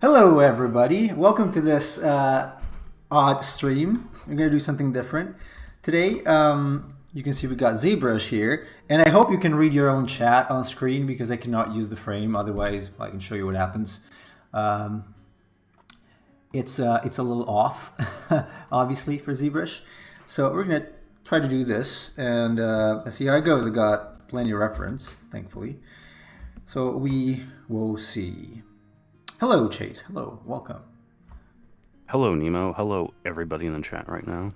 Hello, everybody. Welcome to this odd stream. We're going to do something different. Today, you can see we got ZBrush here, and I hope you can read your own chat on screen because I cannot use the frame. Otherwise, I can show you what happens. It's a little off, obviously, for ZBrush. So we're going to try to do this, and let's see how it goes. I got plenty of reference, thankfully. So we will see. Hello, Chase. Hello. Welcome. Hello, Nemo. Hello, everybody in the chat right now.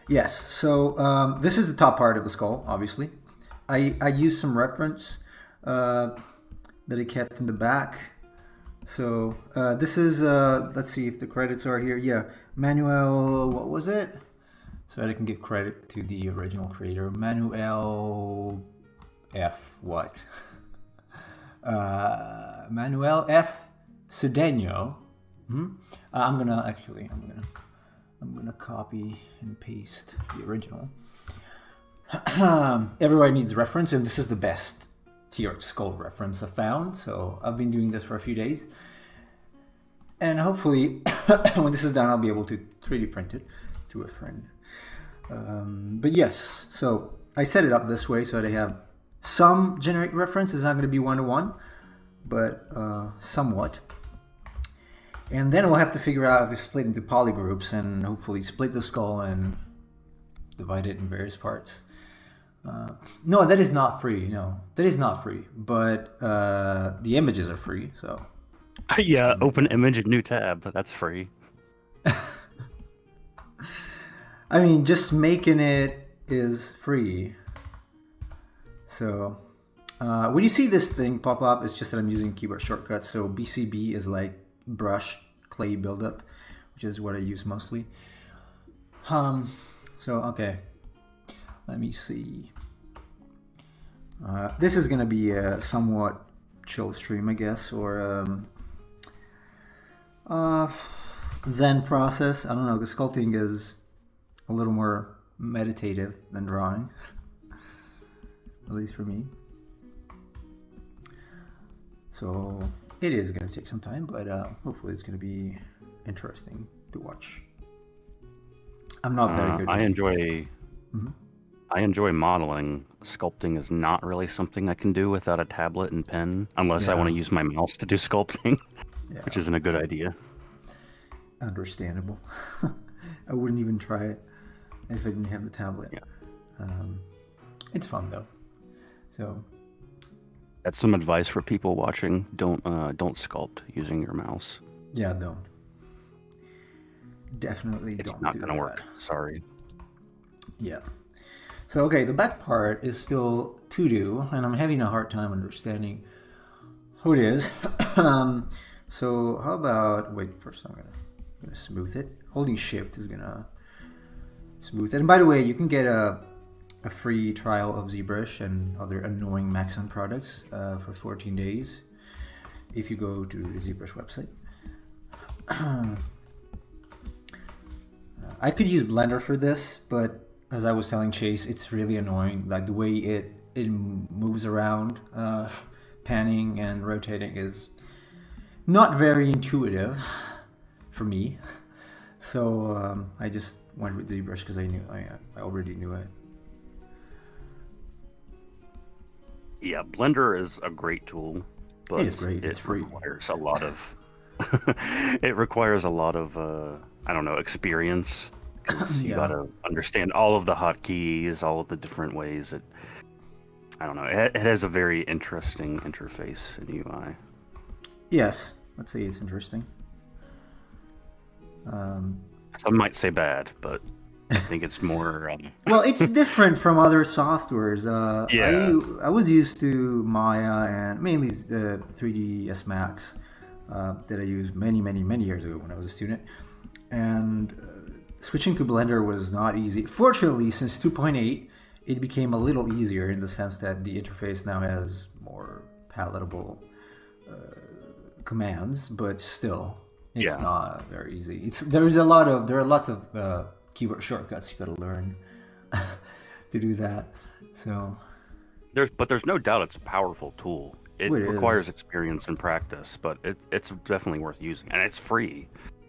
Yes. So this is the top part of the skull, obviously. I used some reference that I kept in the back. So this is, let's see if the credits are here. Yeah. Manuel, what was it? So I can give credit to the original creator. Manuel F. what? Manuel F. Cedeno. I'm gonna copy and paste the original. Everybody needs reference, and this is the best T-Rex skull reference I found. So I've been doing this for a few days, and hopefully, when this is done, I'll be able to 3D print it to a friend. But yes, so I set it up this way so that I have some generic reference. Is not going to be one-to-one, but somewhat. And then we'll have to figure out how to split into polygroups and hopefully split the skull and divide it in various parts. No, that is not free. No, that is not free. But the images are free, so. Yeah, open image, new tab. That's free. I mean, just making it is free. So when you see this thing pop up, it's just that I'm using keyboard shortcuts. So BCB is like brush clay buildup, which is what I use mostly. So okay, let me see. This is gonna be a somewhat chill stream, I guess, or Zen process. I don't know. The sculpting is a little more meditative than drawing. At least for me. So it is going to take some time, but hopefully it's going to be interesting to watch. I'm not very good. I enjoy modeling. Sculpting is not really something I can do without a tablet and pen, unless I want to use my mouse to do sculpting, which isn't a good idea. Understandable. I wouldn't even try it if I didn't have the tablet. Yeah. It's fun though. So that's some advice for people watching. Don't sculpt using your mouse. Yeah, don't. Definitely it's don't. It's not going to work. Sorry. Yeah. So okay, the back part is still to do, and I'm having a hard time understanding who it is. So how about first I'm gonna smooth it. Holding Shift is gonna smooth it. And by the way, you can get a free trial of ZBrush and other annoying Maxon products for 14 days if you go to the ZBrush website. I could use Blender for this, but as I was telling Chase, it's really annoying. Like the way it moves around, panning and rotating is not very intuitive for me. So I just went with ZBrush because I already knew it. Yeah, Blender is a great tool, but it is great. It's free. Requires a lot of it requires a lot of I don't know, experience, because you gotta understand all of the hotkeys, all of the different ways that I don't know. It has a very interesting interface in UI. Yes, let's say it's interesting. Some might say bad, but I think it's more. Well, it's different from other softwares. I was used to Maya and mainly 3ds Max that I used many years ago when I was a student. And switching to Blender was not easy. Fortunately, since 2.8, it became a little easier in the sense that the interface now has more palatable commands, but still, it's not very easy. There are lots of keyboard shortcuts you gotta learn to do that. So there's no doubt it's a powerful tool. it Oh, it requires is. experience and practice, but it's definitely worth using, and it's free,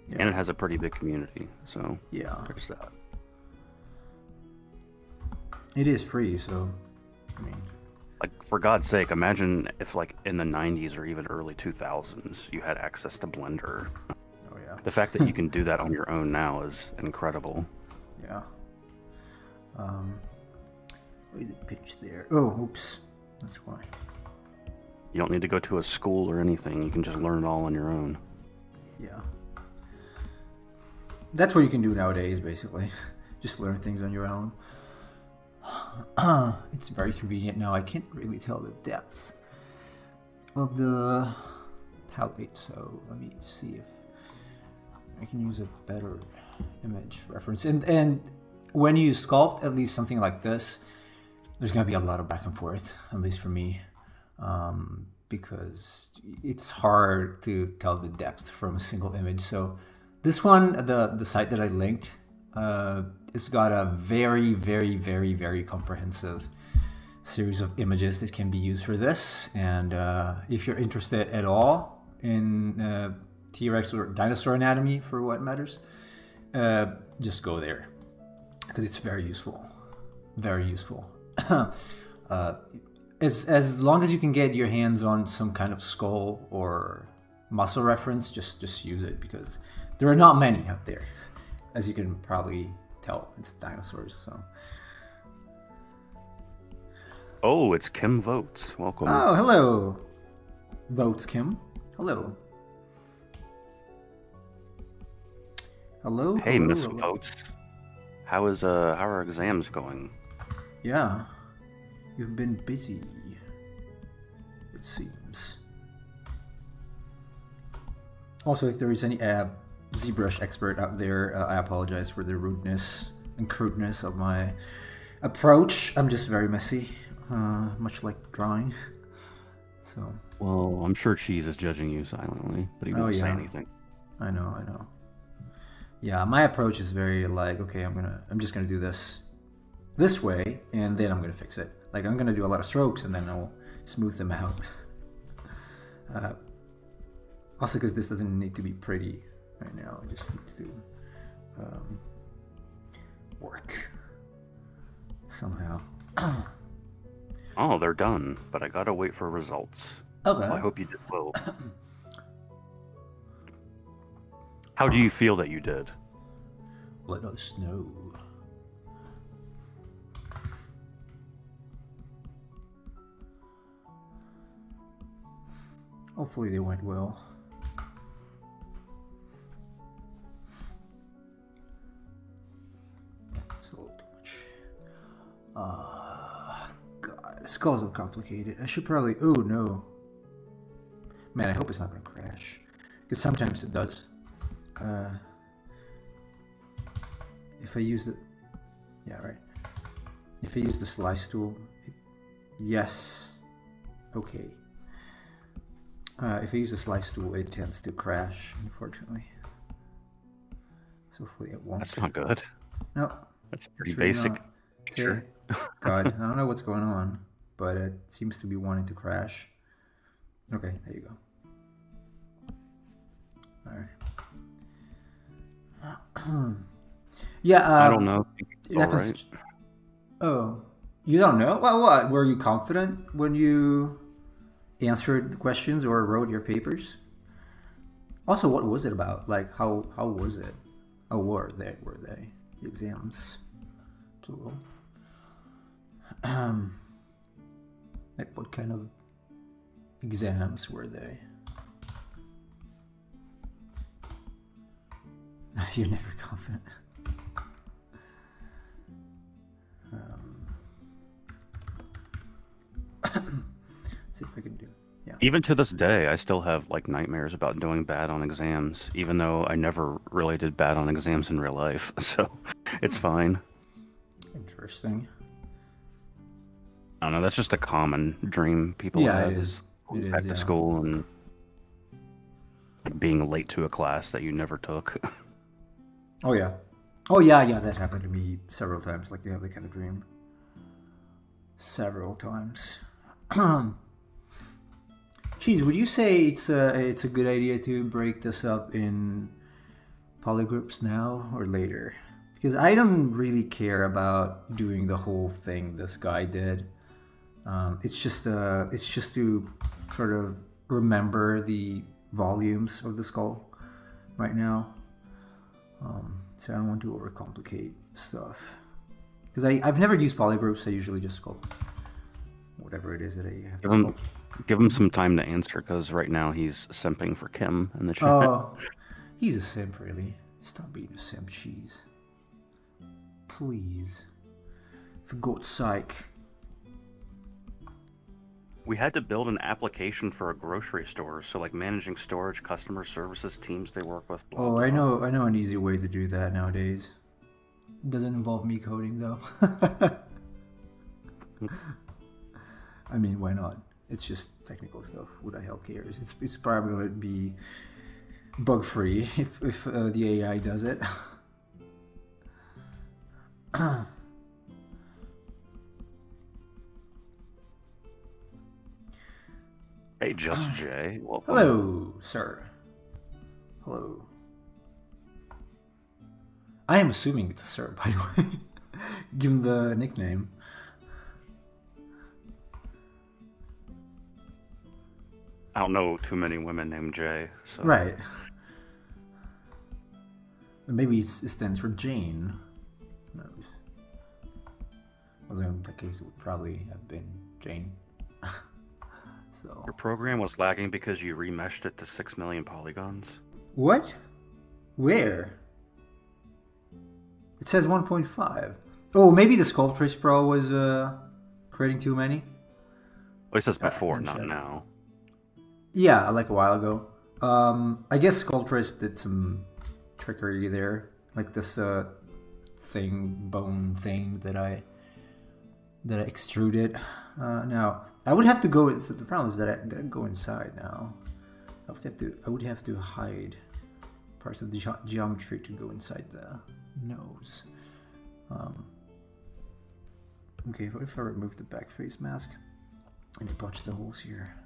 and Yeah. it has a pretty big community. So Yeah. there's that. It is free, so I mean, Like, for God's sake, imagine if, like, in the 90s or even early 2000s, you had access to Blender. oh yeah. The fact that you can do that on your own now is incredible. Yeah. What is it pitch there? Oh, oops. That's why. You don't need to go to a school or anything. You can just learn it all on your own. Yeah. That's what you can do nowadays, basically. Just learn things on your own. It's very convenient now. I can't really tell the depth of the palette, so let me see if I can use a better image reference. And when you sculpt at least something like this, there's going to be a lot of back and forth, at least for me, because it's hard to tell the depth from a single image. So this one, the site that I linked, it's got a very, very, very, very comprehensive series of images that can be used for this. And if you're interested at all in T-Rex or dinosaur anatomy, for what matters, just go there, because it's very useful. Very useful. As long as you can get your hands on some kind of skull or muscle reference, just use it, because there are not many out there, as you can probably tell. It's dinosaurs. So. Oh, it's Kim Votes. Welcome. Oh, hello, Votes Kim. Hello. Hello. Hey, hello, Miss hello. Votes. How are exams going? Yeah, you've been busy, it seems. Also, if there is any ZBrush expert out there, I apologize for the rudeness and crudeness of my approach. I'm just very messy, much like drawing. So. Well, I'm sure Cheese is judging you silently, but he won't say anything. I know. Yeah, my approach is very like, okay, I'm just gonna do this way, and then I'm gonna fix it. Like, I'm gonna do a lot of strokes, and then I'll smooth them out. Also, because this doesn't need to be pretty right now. It just needs to work somehow. Oh, they're done, but I gotta wait for results. Okay. Well, I hope you did well. How do you feel that you did? Let us know. Hopefully they went well. It's a little too much. God, skulls are complicated. I should probably. Oh no. Man, I hope it's not gonna crash, because sometimes it does. If I use the, yeah, right. If I use the slice tool, yes, okay. If I use the slice tool, it tends to crash, unfortunately. So hopefully it won't. That's not good. No. That's a pretty basic picture. God, I don't know what's going on, but it seems to be wanting to crash. Okay, there you go. All right. Yeah. I don't know. It's all right. Oh, you don't know? Well, what? Were you confident when you answered the questions or wrote your papers? Also, what was it about? Like, how was it? How were they? The exams? Plural. Like, what kind of exams were they? You're never confident. See if I can do. Yeah. Even to this day, I still have like nightmares about doing bad on exams, even though I never really did bad on exams in real life. So it's fine. Interesting. I don't know. That's just a common dream people have. It is. Going back to school and being late to a class that you never took. Oh yeah. Oh yeah. That happened to me several times. Like, you have that kind of dream. Several times. Geez, would you say it's a good idea to break this up in polygroups now or later? Because I don't really care about doing the whole thing this guy did. It's just to sort of remember the volumes of the skull right now. So I don't want to overcomplicate stuff. Because I've never used polygroups. I usually just sculpt whatever it is that I have to sculpt. Give him some time to answer, because right now he's simping for Kim in the chat. Oh, he's a simp, really. Stop being a simp, cheese. Please. For God's sake. We had to build an application for a grocery store, so like managing storage, customer services, teams they work with. Blah, blah. I know an easy way to do that nowadays. It doesn't involve me coding though. I mean, why not? It's just technical stuff. Who the hell cares? It's probably going to be bug free if the AI does it. Hey, Just Jay. Welcome. Hello, sir. Hello. I am assuming it's a sir, by the way. Given the nickname. I don't know too many women named Jay. So. Right. Maybe it stands for Jane. Who knows? Although in that case, it would probably have been Jane. So. Your program was lagging because you remeshed it to 6 million polygons? What? Where? It says 1.5. Oh, maybe the Sculptress Pro was creating too many? Well, it says before, not now. Yeah, like a while ago. I guess Sculptress did some trickery there. Like this bone thing that I extruded. Now, I would have to go. The problem is that I gotta go inside now. I would have to hide parts of the geometry to go inside the nose. Okay, what if I remove the back face mask and I punch the holes here?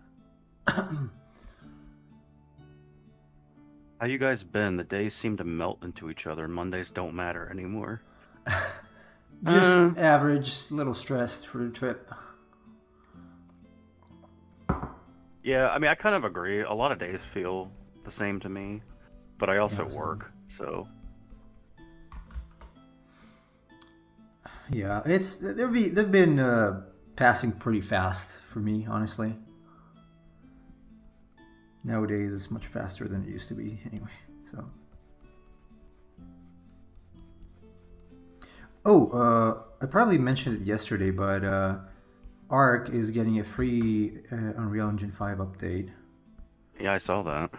How you guys been? The days seem to melt into each other. Mondays don't matter anymore. Just average, little stressed for the trip. Yeah, I mean, I kind of agree. A lot of days feel the same to me, but I also work, so. Yeah, they've been passing pretty fast for me, honestly. Nowadays, it's much faster than it used to be, anyway. So. Oh, I probably mentioned it yesterday, but Arc is getting a free Unreal Engine 5 update. Yeah, I saw that.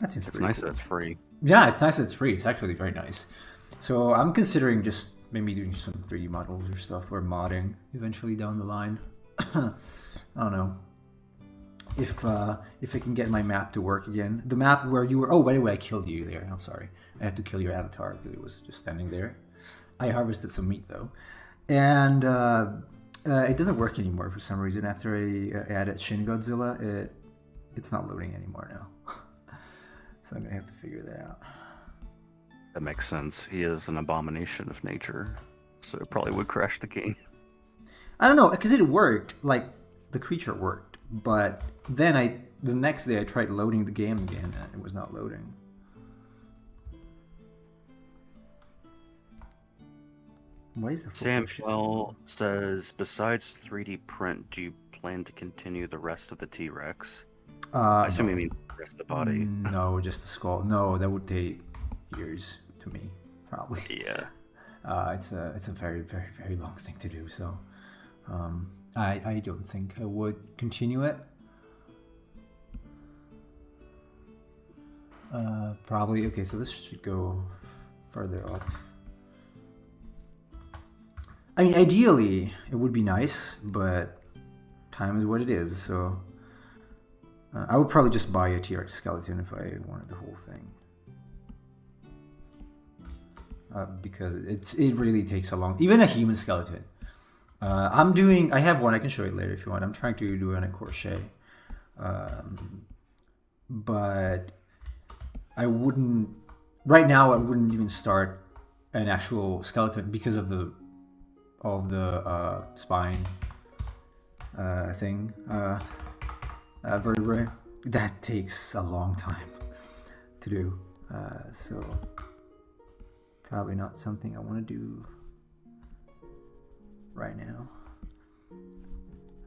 That seems it's nice cool. that it's free. Yeah, it's nice that it's free. It's actually very nice. So I'm considering just maybe doing some 3D models or stuff, or modding eventually down the line. I don't know. If I can get my map to work again. The map where you were... Oh, by the way, I killed you there. I'm sorry. I had to kill your avatar because it was just standing there. I harvested some meat, though. And it doesn't work anymore for some reason. After I added Shin Godzilla, it's not loading anymore now. So I'm going to have to figure that out. That makes sense. He is an abomination of nature. So it probably would crash the game. I don't know, because it worked. Like, the creature worked. But then the next day I tried loading the game again and it was not loading. Why is the Samuel says, besides 3D print, do you plan to continue the rest of the T-Rex? I assume you mean the rest of the body. No, just the skull. No, that would take years to me, probably. Yeah. It's a very, very, very long thing to do, so I don't think I would continue it. Probably. Okay, so this should go further up. I mean, ideally, it would be nice, but time is what it is, so I would probably just buy a T-Rex skeleton if I wanted the whole thing. Because it really takes a long... Even a human skeleton. I have one, I can show it later if you want. I'm trying to do it in a crochet. But I wouldn't right now. I wouldn't even start an actual skeleton because of the spine thing vertebrae. That takes a long time to do, so probably not something I want to do right now.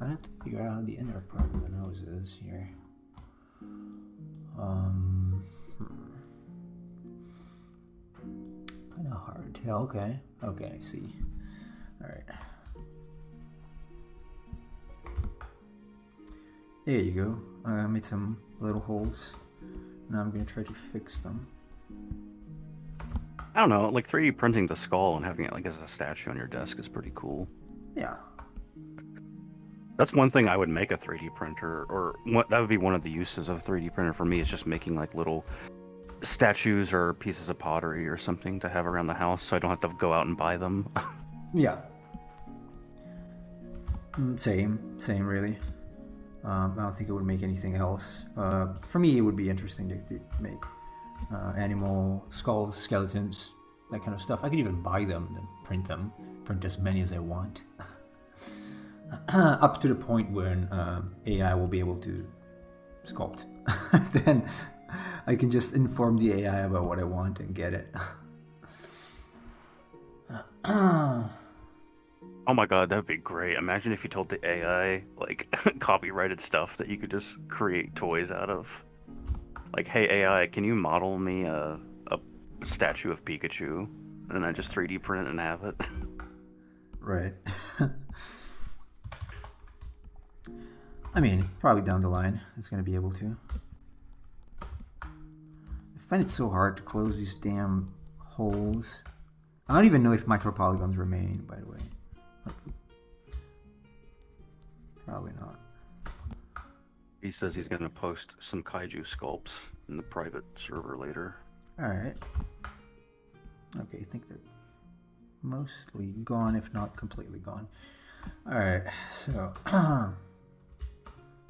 I have to figure out how the inner part of the nose is here. Kind of hard to tell. Okay, I see. All right. There you go. I made some little holes. Now I'm gonna try to fix them. I don't know, like 3D printing the skull and having it like as a statue on your desk is pretty cool. Yeah. That's one thing I would make a 3D printer, or what that would be one of the uses of a 3D printer for me, is just making like little statues or pieces of pottery or something to have around the house, so I don't have to go out and buy them. Yeah. Same really. I don't think it would make anything else. For me, it would be interesting to make animal skulls, skeletons, that kind of stuff. I could even buy them and then print as many as I want. Up to the point when AI will be able to sculpt. Then I can just inform the AI about what I want and get it. Oh my god, that'd be great. Imagine if you told the AI, like, copyrighted stuff that you could just create toys out of. Like, hey AI, can you model me a statue of Pikachu? And I just 3D print it and have it. Right. I mean, probably down the line, it's going to be able to. I find it so hard to close these damn holes. I don't even know if micropolygons remain, by the way. Probably not. He says he's going to post some kaiju sculpts in the private server later. Alright. Okay, I think they're mostly gone, if not completely gone. Alright, so...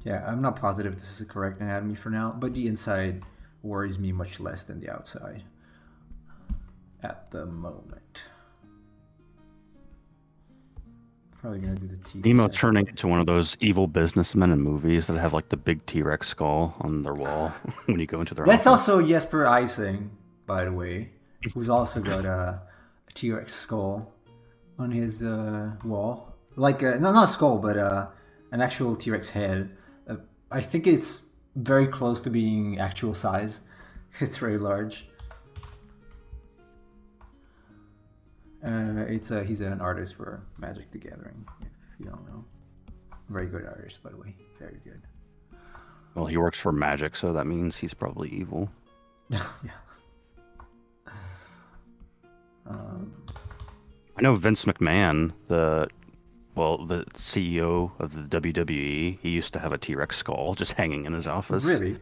yeah, I'm not positive this is the correct anatomy for now, but the inside worries me much less than the outside at the moment. Probably gonna do the teeth. Nemo turning into one of those evil businessmen in movies that have like the big T-Rex skull on their wall when you go into their That's office. also Jesper Ising, by the way, who's also got a T-Rex skull on his wall. Like, not a skull, but an actual T-Rex head. I think it's very close to being actual size. It's very large. He's an artist for Magic the Gathering, if you don't know. Very good artist, by the way. Very good. Well, he works for Magic, so that means he's probably evil. Yeah. I know Vince McMahon, the CEO of the WWE, he used to have a T-Rex skull just hanging in his office. Really?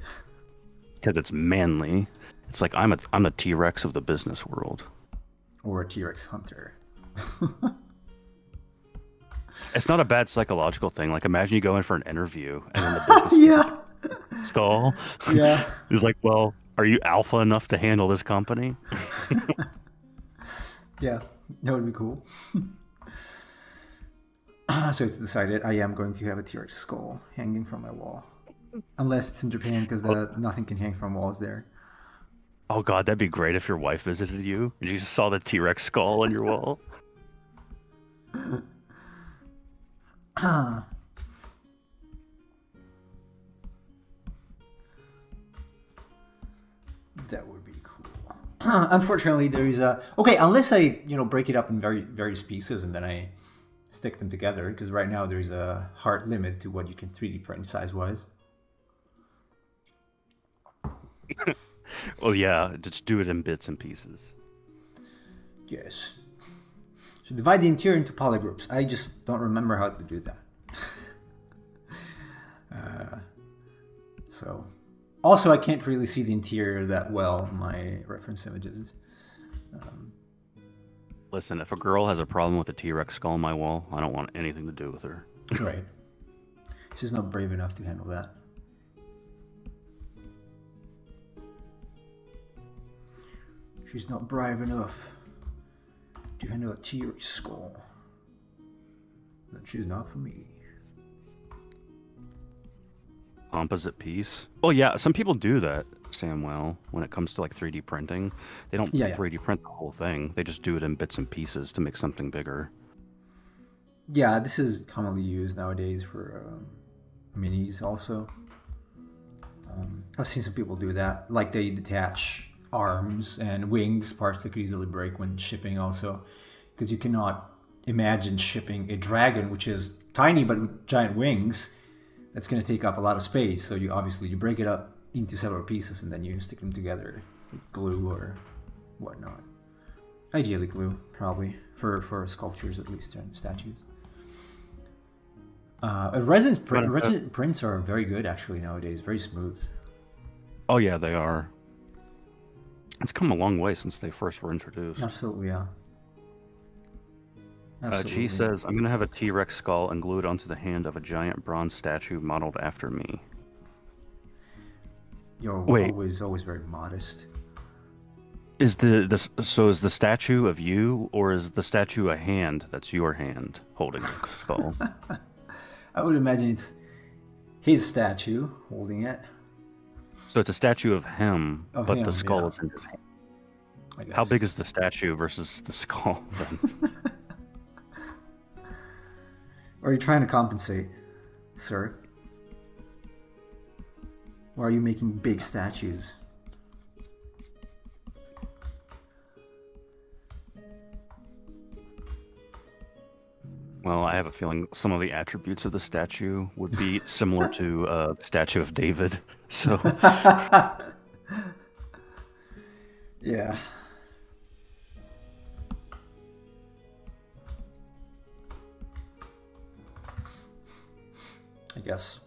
Because it's manly. It's like, I'm the T-Rex of the business world. Or a T-Rex hunter. It's not a bad psychological thing. Like, imagine you go in for an interview and then the business skull. Yeah. He's like, well, are you alpha enough to handle this company? Yeah, that would be cool. So it's decided I am going to have a T-Rex skull hanging from my wall. Unless it's in Japan, because nothing can hang from walls there. Oh god, that'd be great if your wife visited you and you just saw the T-Rex skull on your wall. That would be cool. Unfortunately, there is a... Okay, unless I, break it up in various pieces and then I stick them together, because right now there's a hard limit to what you can 3D print size-wise. Well, yeah, just do it in bits and pieces. Yes. So divide the interior into polygroups. I just don't remember how to do that. So, also I can't really see the interior that well in my reference images. Listen, if a girl has a problem with a T-Rex skull on my wall, I don't want anything to do with her. Right. She's not brave enough to handle that. She's not brave enough to handle a T-Rex skull. Then she's not for me. Composite piece. Oh yeah, some people do that, Samuel, when it comes to like 3D printing. They don't 3D print the whole thing. They just do it in bits and pieces to make something bigger. Yeah, this is commonly used nowadays for minis also. I've seen some people do that. Like they detach arms and wings, parts that could easily break when shipping also. Because you cannot imagine shipping a dragon, which is tiny but with giant wings. That's going to take up a lot of space. So you break it up into several pieces and then you stick them together with glue or whatnot. Ideally glue, probably, for sculptures at least, and statues. Resin prints are very good actually nowadays, very smooth. Oh yeah, they are. It's come a long way since they first were introduced. Absolutely, yeah. She says, I'm going to have a T-Rex skull and glue it onto the hand of a giant bronze statue modeled after me. You're always very modest. Is the statue of you, or is the statue a hand that's your hand holding the skull? I would imagine it's his statue holding it. So it's a statue of him, but the skull is in his hand. How big is the statue versus the skull then? Or are you trying to compensate, sir? Or are you making big statues? Well, I have a feeling some of the attributes of the statue would be similar to the statue of David. So, yeah. I guess.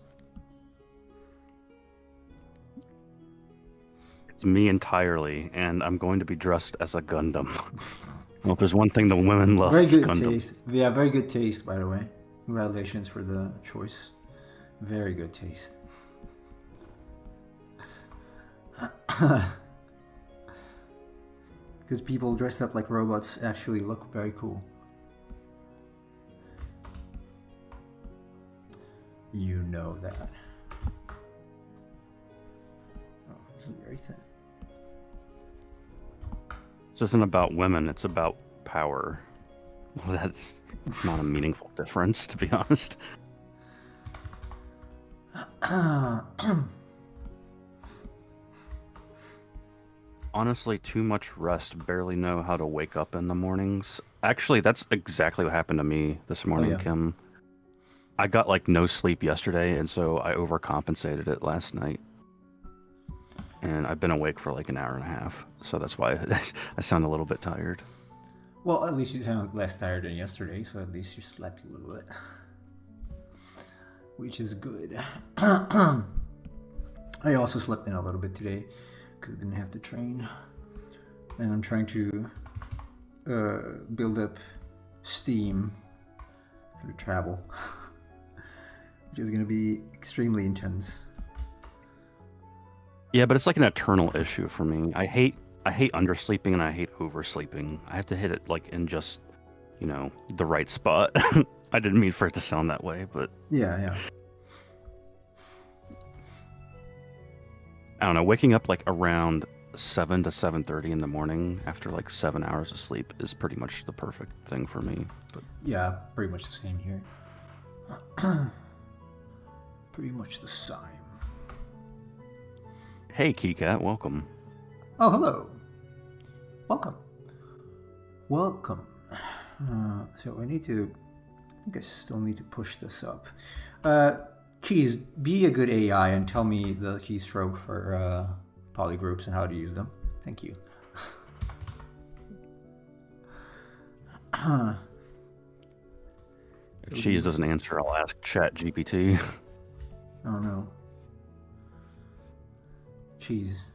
It's me entirely, and I'm going to be dressed as a Gundam. Well, if there's one thing the women love, very good Gundam. taste. Yeah, very good taste, by the way. Congratulations for the choice. Very good taste. Because people dressed up like robots actually look very cool. You know that. Oh, this is very thin. This isn't about women, it's about power. Well, that's not a meaningful difference, to be honest. Honestly, too much rest, barely know how to wake up in the mornings. Actually, that's exactly what happened to me this morning, Kim. I got like no sleep yesterday, and so I overcompensated it last night. And I've been awake for like an hour and a half, so that's why I sound a little bit tired. Well, at least you sound less tired than yesterday, so at least you slept a little bit. Which is good. I also slept in a little bit today, because I didn't have to train. And I'm trying to build up steam for the travel. Which is going to be extremely intense. Yeah, but it's like an eternal issue for me. I hate undersleeping and I hate oversleeping. I have to hit it like in just, the right spot. I didn't mean for it to sound that way, but yeah. I don't know. Waking up like around 7 to 7:30 in the morning after like 7 hours of sleep is pretty much the perfect thing for me. But yeah, pretty much the same here. Pretty much the same. Hey, Keycat, welcome. Oh, hello. Welcome. So I think I still need to push this up. Cheese, be a good AI and tell me the keystroke for polygroups and how to use them. Thank you. If Cheese doesn't answer, I'll ask ChatGPT. Oh no. Cheese,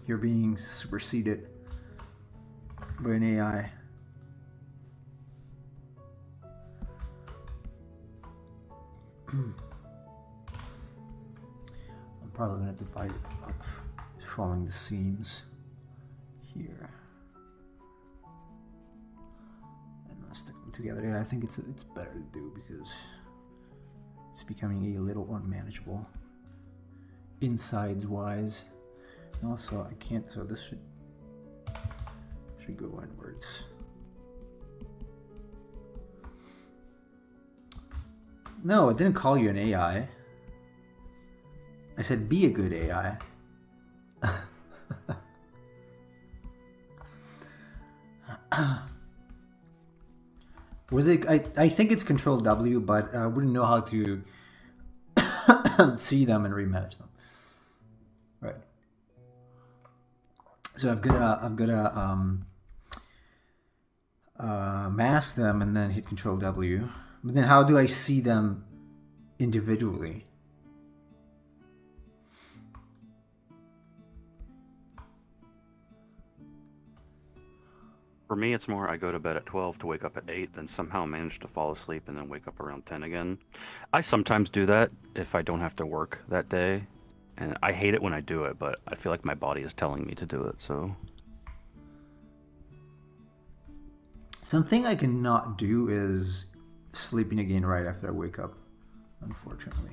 you're being superseded by an AI. I'm probably going to divide it up following the seams here. together. Yeah, I think it's better to do because it's becoming a little unmanageable insides wise. And also I can't, so this should go inwards. No, I didn't call you an AI. I said be a good AI. Was it? I think it's Control W, but I wouldn't know how to see them and remanage them. Right. So I've got to mask them and then hit Control W. But then how do I see them individually? For me, it's more I go to bed at 12 to wake up at 8, then somehow manage to fall asleep and then wake up around 10 again. I sometimes do that if I don't have to work that day. And I hate it when I do it, but I feel like my body is telling me to do it, so... Something I cannot do is sleeping again right after I wake up, unfortunately.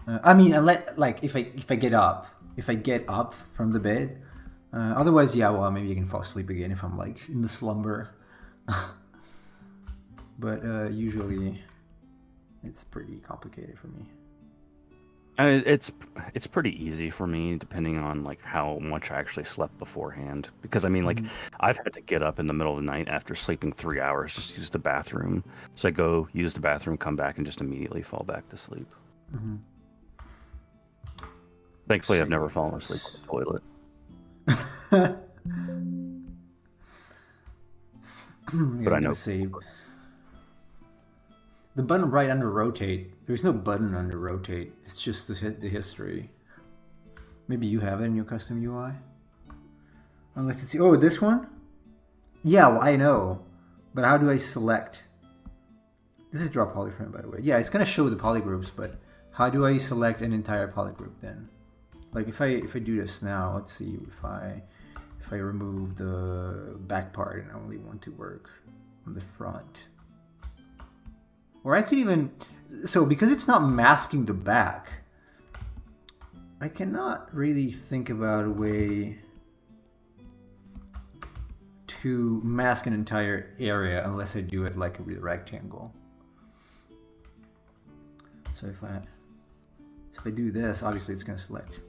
I mean, unless, like, if I get up from the bed... otherwise, yeah, well, maybe I can fall asleep again if I'm like in the slumber. But usually, it's pretty complicated for me. It's pretty easy for me, depending on like how much I actually slept beforehand. Because I mean, like, I've had to get up in the middle of the night after sleeping 3 hours just to use the bathroom. So I go use the bathroom, come back, and just immediately fall back to sleep. Mm-hmm. Thankfully, I've never fallen asleep in the toilet. But I know save the button right under rotate. There's no button under rotate. It's just the history. Maybe you have it in your custom UI. Unless it's this one. Yeah, well, I know, but how do I select? This is draw polyframe, by the way. Yeah, it's gonna show the polygroups, but how do I select an entire polygroup then? Like if I do this now, let's see if I remove the back part and I only want to work on the front. Or I could even, so because it's not masking the back, I cannot really think about a way to mask an entire area unless I do it like a rectangle. So if I do this, obviously it's going to select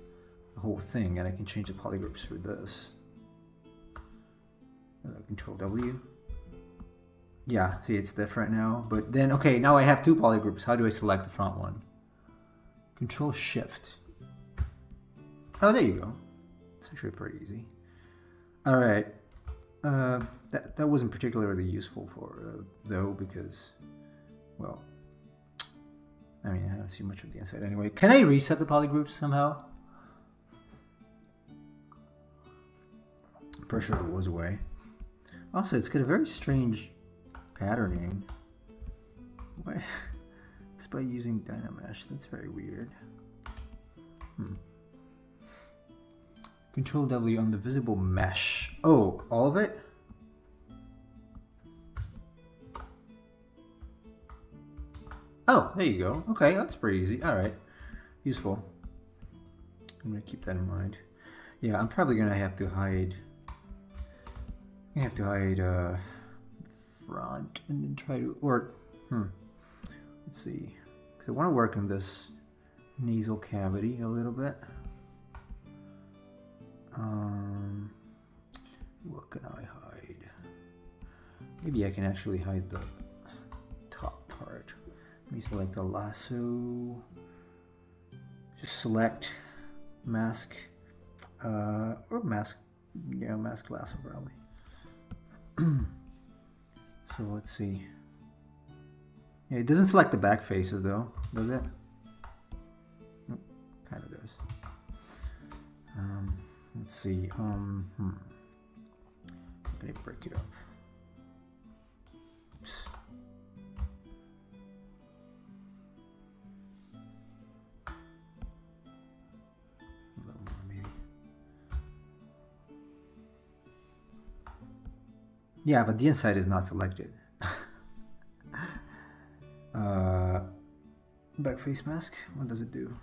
the whole thing, and I can change the polygroups for this. Control W. Yeah, see, it's different now. But then, okay, now I have two polygroups. How do I select the front one? Control Shift. Oh, there you go. It's actually pretty easy. All right. That wasn't particularly useful for though, because, well, I mean, I don't see much of the inside anyway. Can I reset the polygroups somehow? I'm pretty sure there was a way. Also, it's got a very strange patterning. Why? It's by using Dynamesh. That's very weird. Control W on the visible mesh. Oh, all of it? Oh, there you go. Okay, that's pretty easy. All right, useful. I'm gonna keep that in mind. Yeah, I'm probably gonna have to hide. Front and then try to, or let's see, because I want to work on this nasal cavity a little bit. What can I hide? Maybe I can actually hide the top part. Let me select a lasso. Just select mask, or mask. Yeah, mask lasso probably. So let's see. Yeah, it doesn't select the back faces though, does it? Nope, kind of does. Let's see. I'm gonna break it up. Oops. A little more maybe. Yeah, but the inside is not selected. Back face mask. What does it do?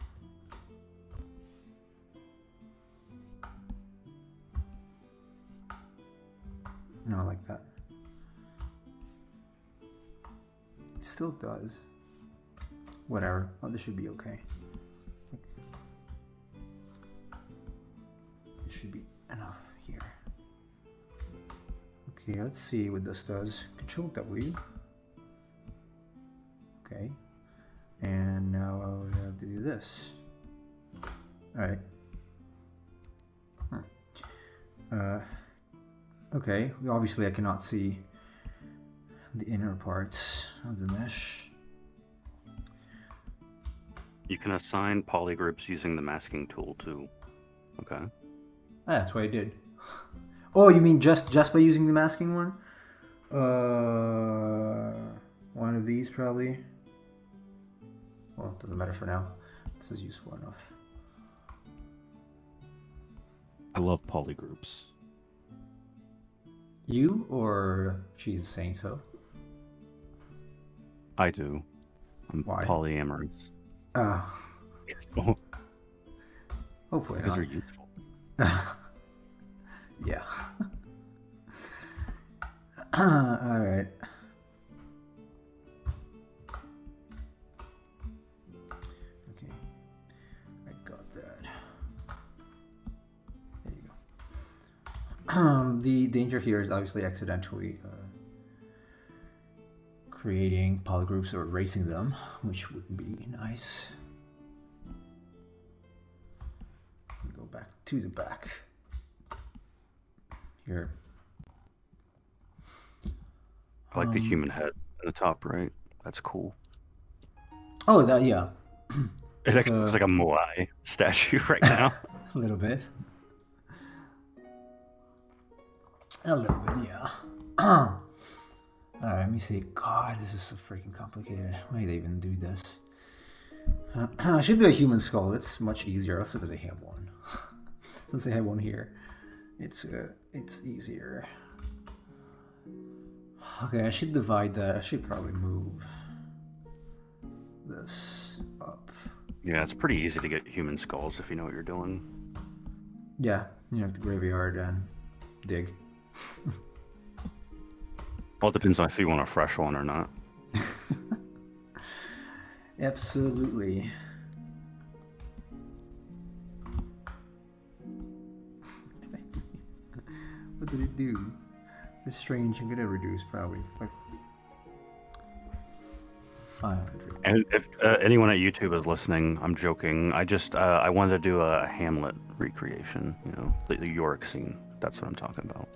No, I like that. It still does. Whatever. Oh, this should be okay. This should be enough here. Okay, let's see what this does. Control W. Okay. And now I would have to do this. Alright. Okay, obviously I cannot see the inner parts of the mesh. You can assign polygroups using the masking tool too. Okay. That's what I did. Oh, you mean just by using the masking one? One of these probably. Well, it doesn't matter for now. This is useful enough. I love polygroups. You or she's saying so? I do. I'm Why? polyamorous. Hopefully Because not. they're useful. Yeah. All right. Okay. I got that. There you go. The danger here is obviously accidentally creating polygroups or erasing them, which wouldn't be nice. Let me go back to the back. Here. I like the human head in the top right. That's cool. Oh, that, yeah. It actually looks like a Moai statue right now. A little bit. A little bit, yeah. Alright, let me see. God, this is so freaking complicated. Why did they even do this? I should do a human skull. It's much easier, also because I have one. Since I have one here, it's easier. Okay, I should divide that. I should probably move this up. Yeah, it's pretty easy to get human skulls if you know what you're doing. Yeah, you know, the graveyard and dig. Well, it depends on if you want a fresh one or not. Absolutely. What did it do? It's strange. I'm gonna reduce probably 500. And if anyone at YouTube is listening, I'm joking. I wanted to do a Hamlet recreation. You know, the York scene. That's what I'm talking about.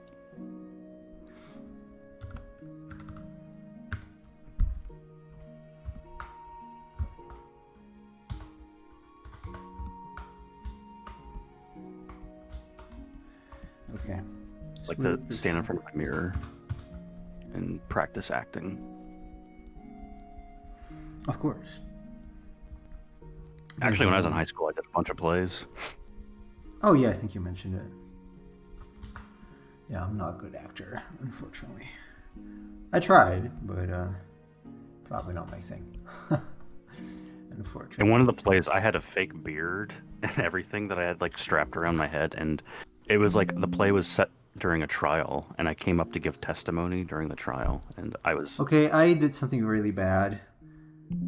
Okay. Like to stand in front of my mirror and practice acting. Of course. Actually, when I was in high school, I did a bunch of plays. Oh yeah, I think you mentioned it. Yeah, I'm not a good actor, unfortunately. I tried, but probably not my thing. Unfortunately. In one of the plays, I had a fake beard and everything that I had like strapped around my head, and it was like the play was set during a trial, and I came up to give testimony during the trial, and I was... Okay, I did something really bad.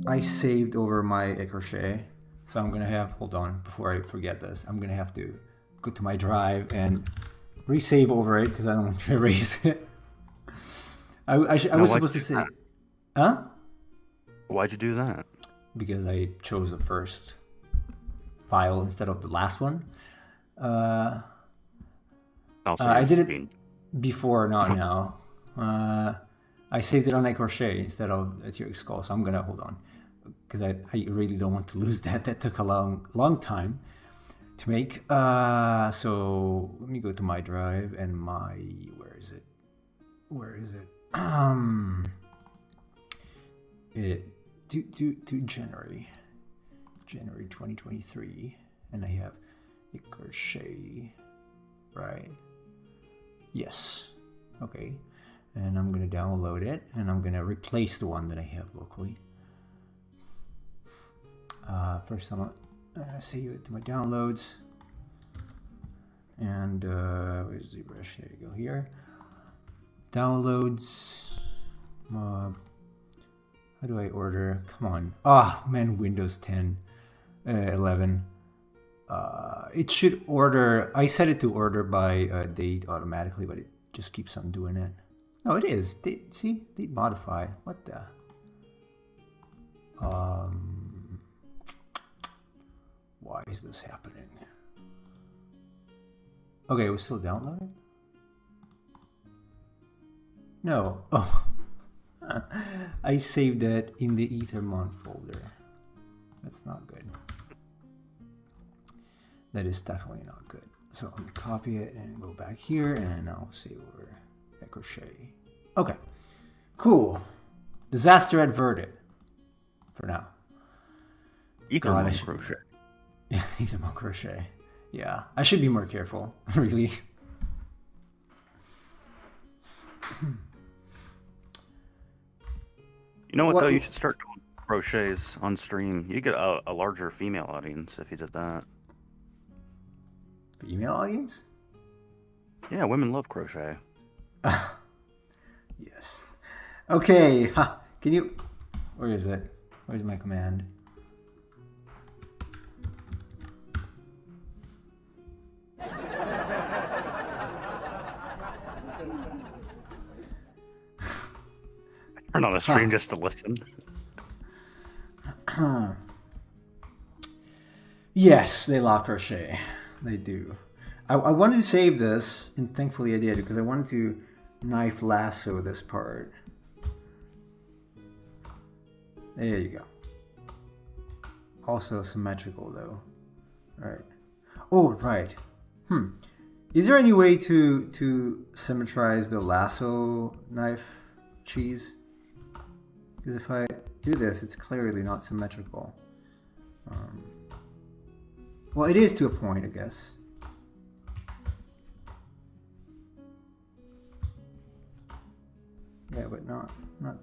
I saved over my crochet, so I'm gonna have... Hold on, before I forget this, I'm gonna have to go to my drive and resave over it, because I don't want to erase it. I was supposed to say... Huh? Why'd you do that? Because I chose the first file instead of the last one. I did it before, not now. I saved it on a crochet instead of at your skull, so I'm gonna hold on because I really don't want to lose that. That took a long time to make. So let me go to my drive and my where is it? To January 2023, and I have a crochet, right? Yes. Okay. And I'm going to download it, and I'm going to replace the one that I have locally. First I'm gonna save it to my downloads. And where's ZBrush? There you go, here. Downloads. How do I order? Come on. Ah, man, Windows 10, 11. It should order. I set it to order by date automatically, but it just keeps on doing it. No, it is. Date, see? Date modified. What the? Why is this happening? Okay, it was still downloading? No. Oh. I saved that in the Ethermon folder. That's not good. That is definitely not good. So I'm gonna copy it and go back here and I'll save over at crochet. Okay, cool. Disaster averted for now. Ethermon crochet. Yeah, Ethermon crochet. Yeah, I should be more careful, really. You know what, though? You should start doing crochets on stream. You get a larger female audience if you did that. Female audience? Yeah, women love crochet. Yes. Okay, can you... Where is it? Where's my command? Turn on a stream just to listen. Yes, they love crochet. They do. I wanted to save this, and thankfully I did, because I wanted to knife lasso this part. There you go. Also symmetrical, though. Right. Oh, right. Is there any way to symmetrize the lasso knife cheese? Because if I do this, it's clearly not symmetrical. Well, it is to a point, I guess. Yeah, but not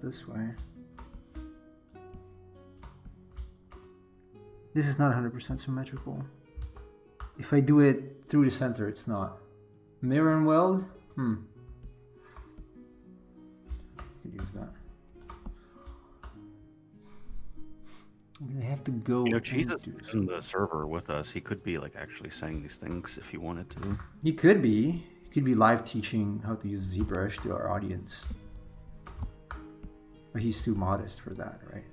this way. This is not 100% symmetrical. If I do it through the center, it's not. Mirror and weld? Could use that. I have to go. You know, Cheese is in the server with us. He could be like actually saying these things if he wanted to. He could be. He could be live teaching how to use ZBrush to our audience. But he's too modest for that, right?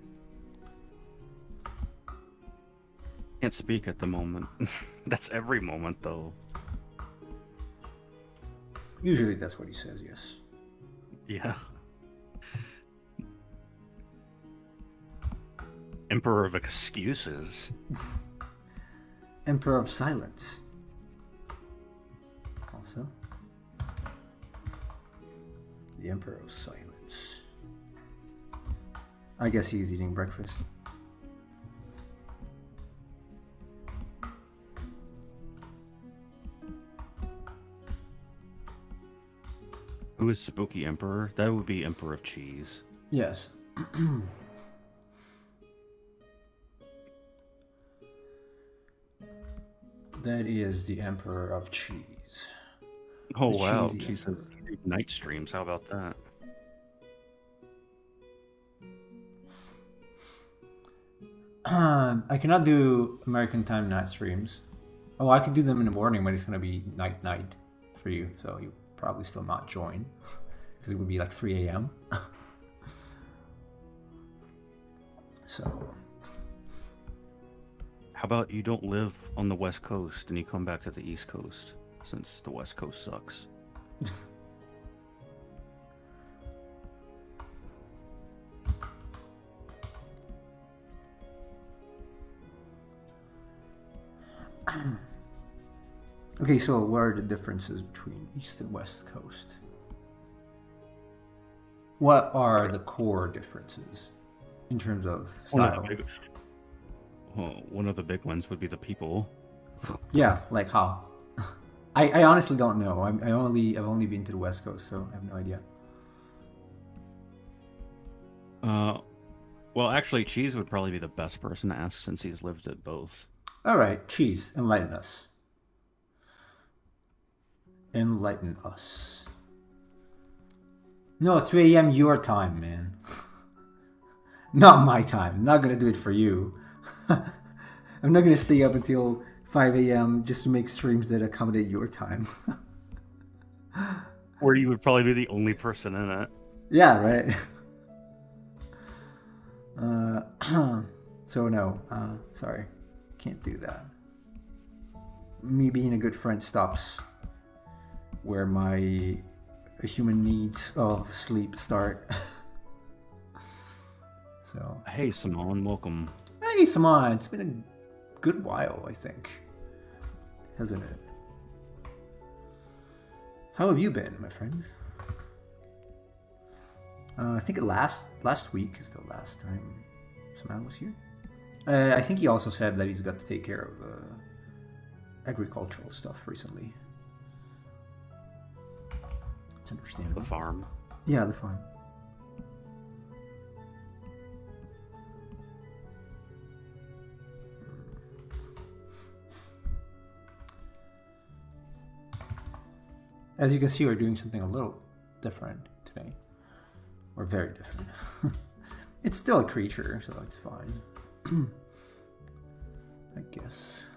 Can't speak at the moment. That's every moment, though. Usually that's what he says, yes. Yeah. Emperor of excuses. Emperor of silence. Also. The Emperor of silence. I guess he's eating breakfast. Who is Spooky Emperor? That would be Emperor of Cheese. Yes. That is the Emperor of Cheese. Oh, wow. She says night streams. How about that? I cannot do American time night streams. Oh, I could do them in the morning, but it's going to be night for you. So you probably still not join because it would be like 3 a.m. So... How about you don't live on the West Coast and you come back to the East Coast, since the West Coast sucks? Okay, so what are the differences between East and West Coast? What are the core differences in terms of style? One of the big ones would be the people. Yeah, like how? I honestly don't know. I've only been to the West Coast, so I have no idea. Well, actually, Cheese would probably be the best person to ask since he's lived at both. All right, Cheese, enlighten us. Enlighten us. No, 3 a.m. your time, man. Not my time. I'm not gonna do it for you. I'm not gonna stay up until 5 a.m. just to make streams that accommodate your time. Where you would probably be the only person in it. Yeah, right. So no, sorry, can't do that. Me being a good friend stops where my human needs of sleep start. So. Hey, Simone, welcome. Hey, Simone, it's been a good while, I think, hasn't it? How have you been, my friend? I think last week is the last time Simone was here. I think he also said that he's got to take care of agricultural stuff recently. It's understandable. The farm. Yeah, the farm. As you can see, we're doing something a little different today. Or very different. It's still a creature, so it's fine. I guess.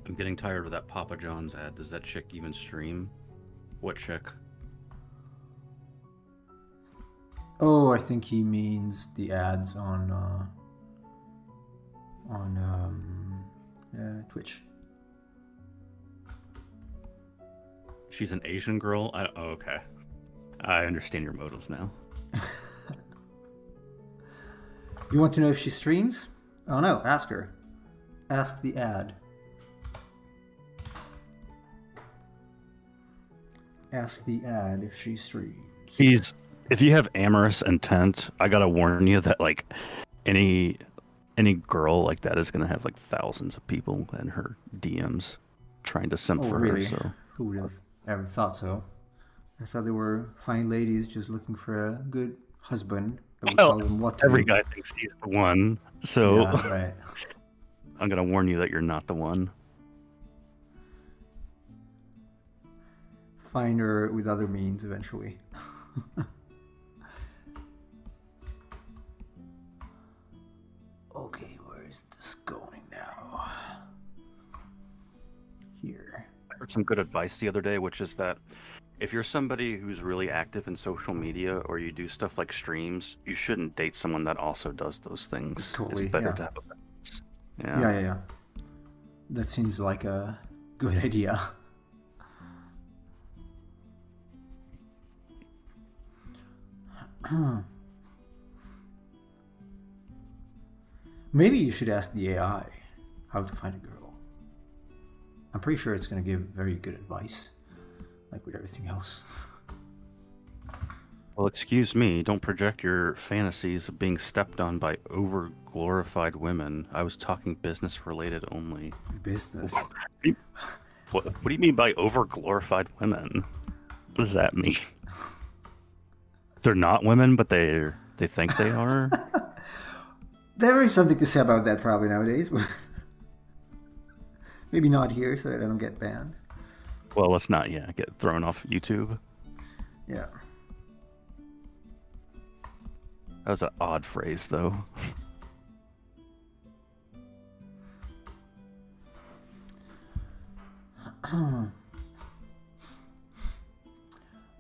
I'm getting tired of that Papa John's ad. Does that chick even stream? What chick? Oh, I think he means the ads on Twitch. She's an Asian girl? Oh, okay. I understand your motives now. You want to know if she streams? Oh no, ask her. Ask the ad. Ask the ad if she streams. If you have amorous intent, I gotta warn you that like any girl like that is gonna have like thousands of people in her DMs trying to simp for really? her. So who would have ever thought so? I thought they were fine ladies just looking for a good husband that would tell them what to every do. guy thinks he's the one. So Yeah, right. I'm gonna warn you that you're not the one. Find her with other means eventually. Okay, where is this going now? Here. I heard some good advice the other day, which is that if you're somebody who's really active in social media or you do stuff like streams, you shouldn't date someone that also does those things. Totally, it's better yeah. to have a balance. Yeah. That seems like a good idea. Maybe you should ask the AI how to find a girl. I'm pretty sure it's going to give very good advice, like with everything else. Well, excuse me, don't project your fantasies of being stepped on by over-glorified women. I was talking business-related only. Business? What do you mean by over-glorified women? What does that mean? They're not women, but they think they are? There is something to say about that probably nowadays, but maybe not here so that I don't get banned. Well, let's not, get thrown off YouTube. Yeah. That was an odd phrase, though.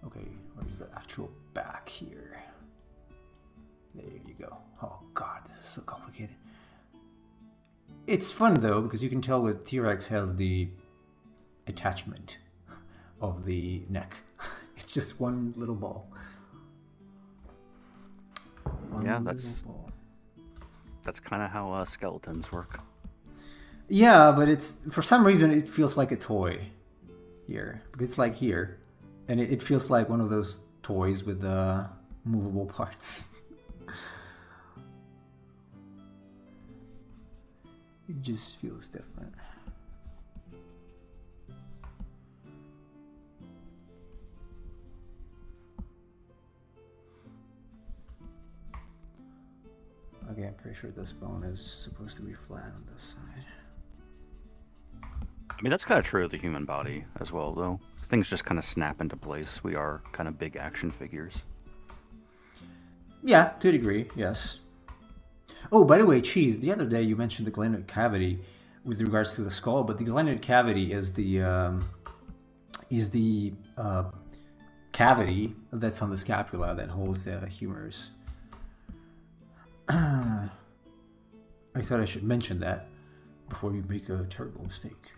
Okay, where's the actual back here? There you go. Oh god, this is so complicated. It's fun though, because you can tell what T-Rex has the attachment of the neck. It's just one little ball. That's kind of how skeletons work. Yeah, but it's for some reason it feels like a toy here, because it's like here, And it feels like one of those toys with movable parts. It just feels different. Okay, I'm pretty sure this bone is supposed to be flat on this side. I mean, that's kind of true of the human body as well, though. Things just kind of snap into place. We are kind of big action figures. Yeah, to a degree, yes. Oh, by the way, Cheese, the other day you mentioned the glenoid cavity with regards to the skull, but the glenoid cavity is the cavity that's on the scapula that holds the humors. I thought I should mention that before you make a terrible mistake.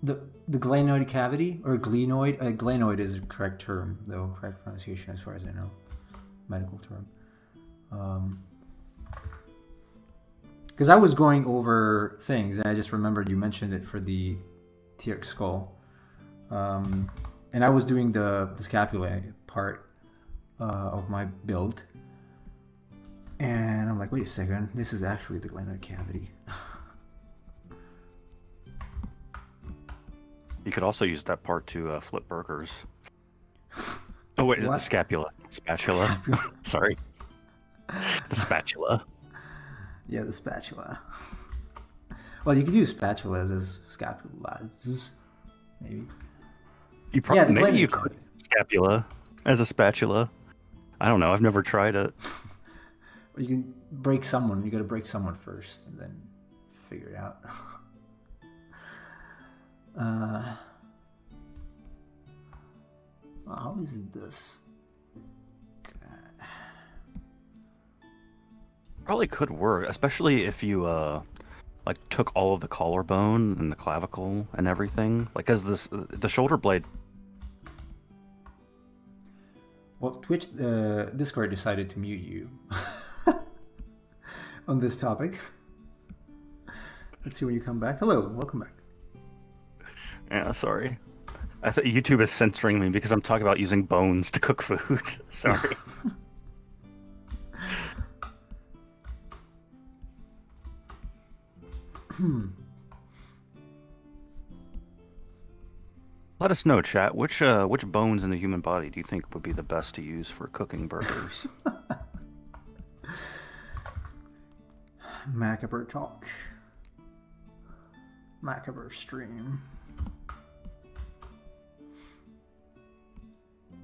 The glenoid cavity, or glenoid, glenoid is the correct term, though, correct pronunciation as far as I know, medical term. Because I was going over things, and I just remembered you mentioned it for the T-Rex skull. And I was doing the scapula part of my build. And I'm like, wait a second, this is actually the glenoid cavity. You could also use that part to flip burgers. Oh wait, What? the scapula. Spatula. Sorry. The spatula. Yeah, the spatula. Well, you could use spatulas as scapulas, maybe. Maybe you could scapula as a spatula. I don't know. I've never tried it. Well, you can break someone. You got to break someone first, and then figure it out. How is this? Probably could work, especially if you like took all of the collarbone and the clavicle and everything. Like, as the shoulder blade. Well, Twitch, Discord decided to mute you on this topic. Let's see when you come back. Hello, welcome back. Yeah, sorry. I thought YouTube is censoring me because I'm talking about using bones to cook food. Sorry. Let us know, chat. Which bones in the human body do you think would be the best to use for cooking burgers? Macabre talk. Macabre stream.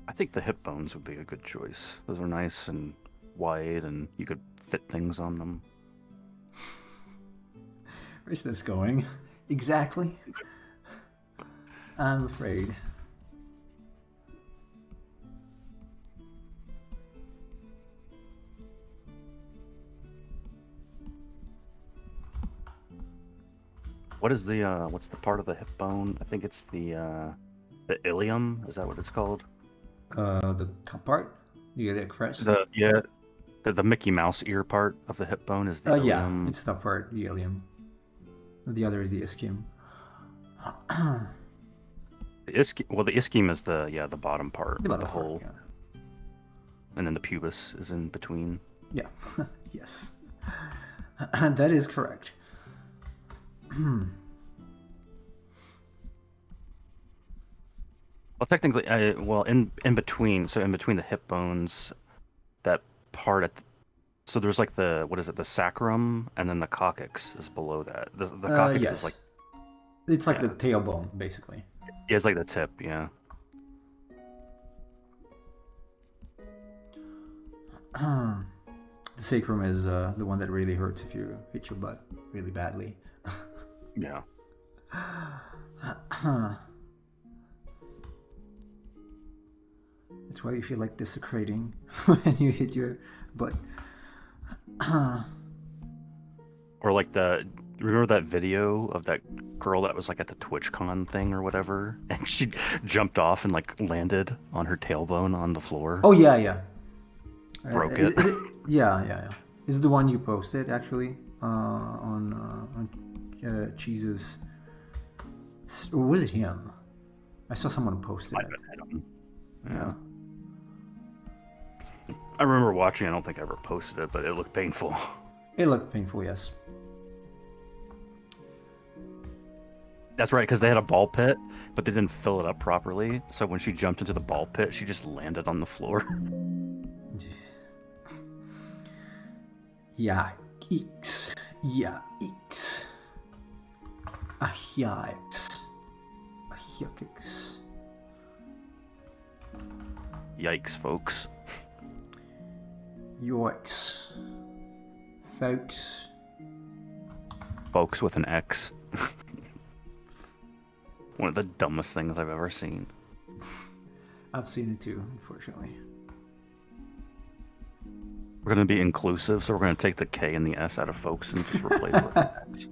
I think the hip bones would be a good choice. Those are nice and wide, and you could fit things on them. Where's this going? Exactly. I'm afraid. What is what's the part of the hip bone? I think it's the ilium. Is that what it's called? The top part? You get it crest? The Mickey Mouse ear part of the hip bone is the ilium. Yeah, it's the top part, the ilium. The other is the ischium. The ischium is the bottom part, the hole, yeah. And then the pubis is in between. Yeah, yes, that is correct. Well, technically, in between, so in between the hip bones, that part so there's like the sacrum, and then the coccyx is below that. The coccyx yes. is like, it's like the tailbone, basically. Yeah, it's like the tip, yeah. The sacrum is the one that really hurts if you hit your butt really badly. Yeah. That's why you feel like desecrating when you hit your butt. Or like remember that video of that girl that was like at the TwitchCon thing or whatever, and she jumped off and like landed on her tailbone on the floor? Oh yeah. Broke it. Yeah. Is the one you posted actually on Cheese's? Or was it him? I saw someone posted it. Yeah. I remember watching. I don't think I ever posted it, but it looked painful. It looked painful, yes. That's right, because they had a ball pit, but they didn't fill it up properly. So when she jumped into the ball pit, she just landed on the floor. Yikes. Yikes. Yikes. Yikes. Yikes, folks. Yikes. Folks. Folks with an X. One of the dumbest things I've ever seen. I've seen it too, unfortunately. We're going to be inclusive, so we're going to take the K and the S out of folks and just replace it with an X.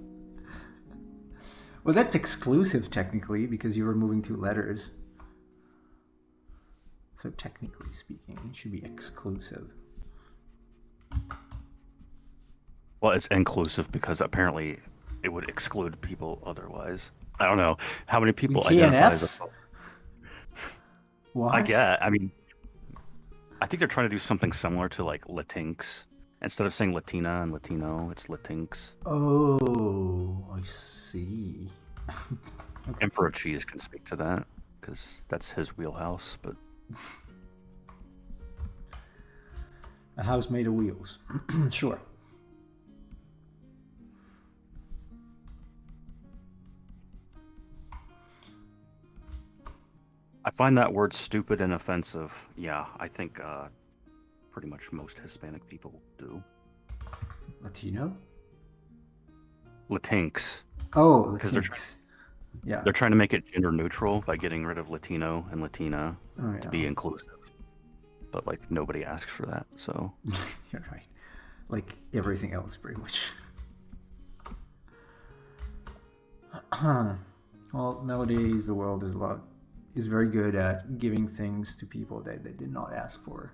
Well, that's exclusive, technically, because you're removing 2 letters. So technically speaking, it should be exclusive. Well, it's inclusive because apparently it would exclude people otherwise. I don't know how many people identify as a... Why? I mean, I think they're trying to do something similar to like Latinx. Instead of saying Latina and Latino, it's Latinx. Oh, I see. Okay. Emperor Cheese can speak to that because that's his wheelhouse. But a house made of wheels. Sure. I find that word stupid and offensive. Yeah, I think pretty much most Hispanic people do. Latino? Latinx. Oh, Latinx. Yeah. They're trying to make it gender neutral by getting rid of Latino and Latina to be inclusive. But like nobody asks for that, so you're right. Like everything else pretty much. Well, nowadays the world is very good at giving things to people that they did not ask for.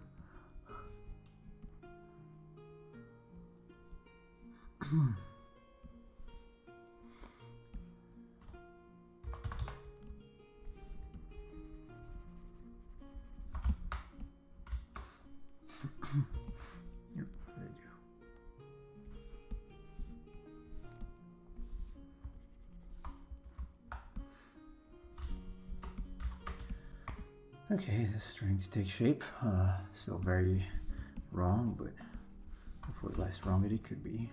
Okay, this is starting to take shape. Still very wrong, but hopefully less wrong than it could be.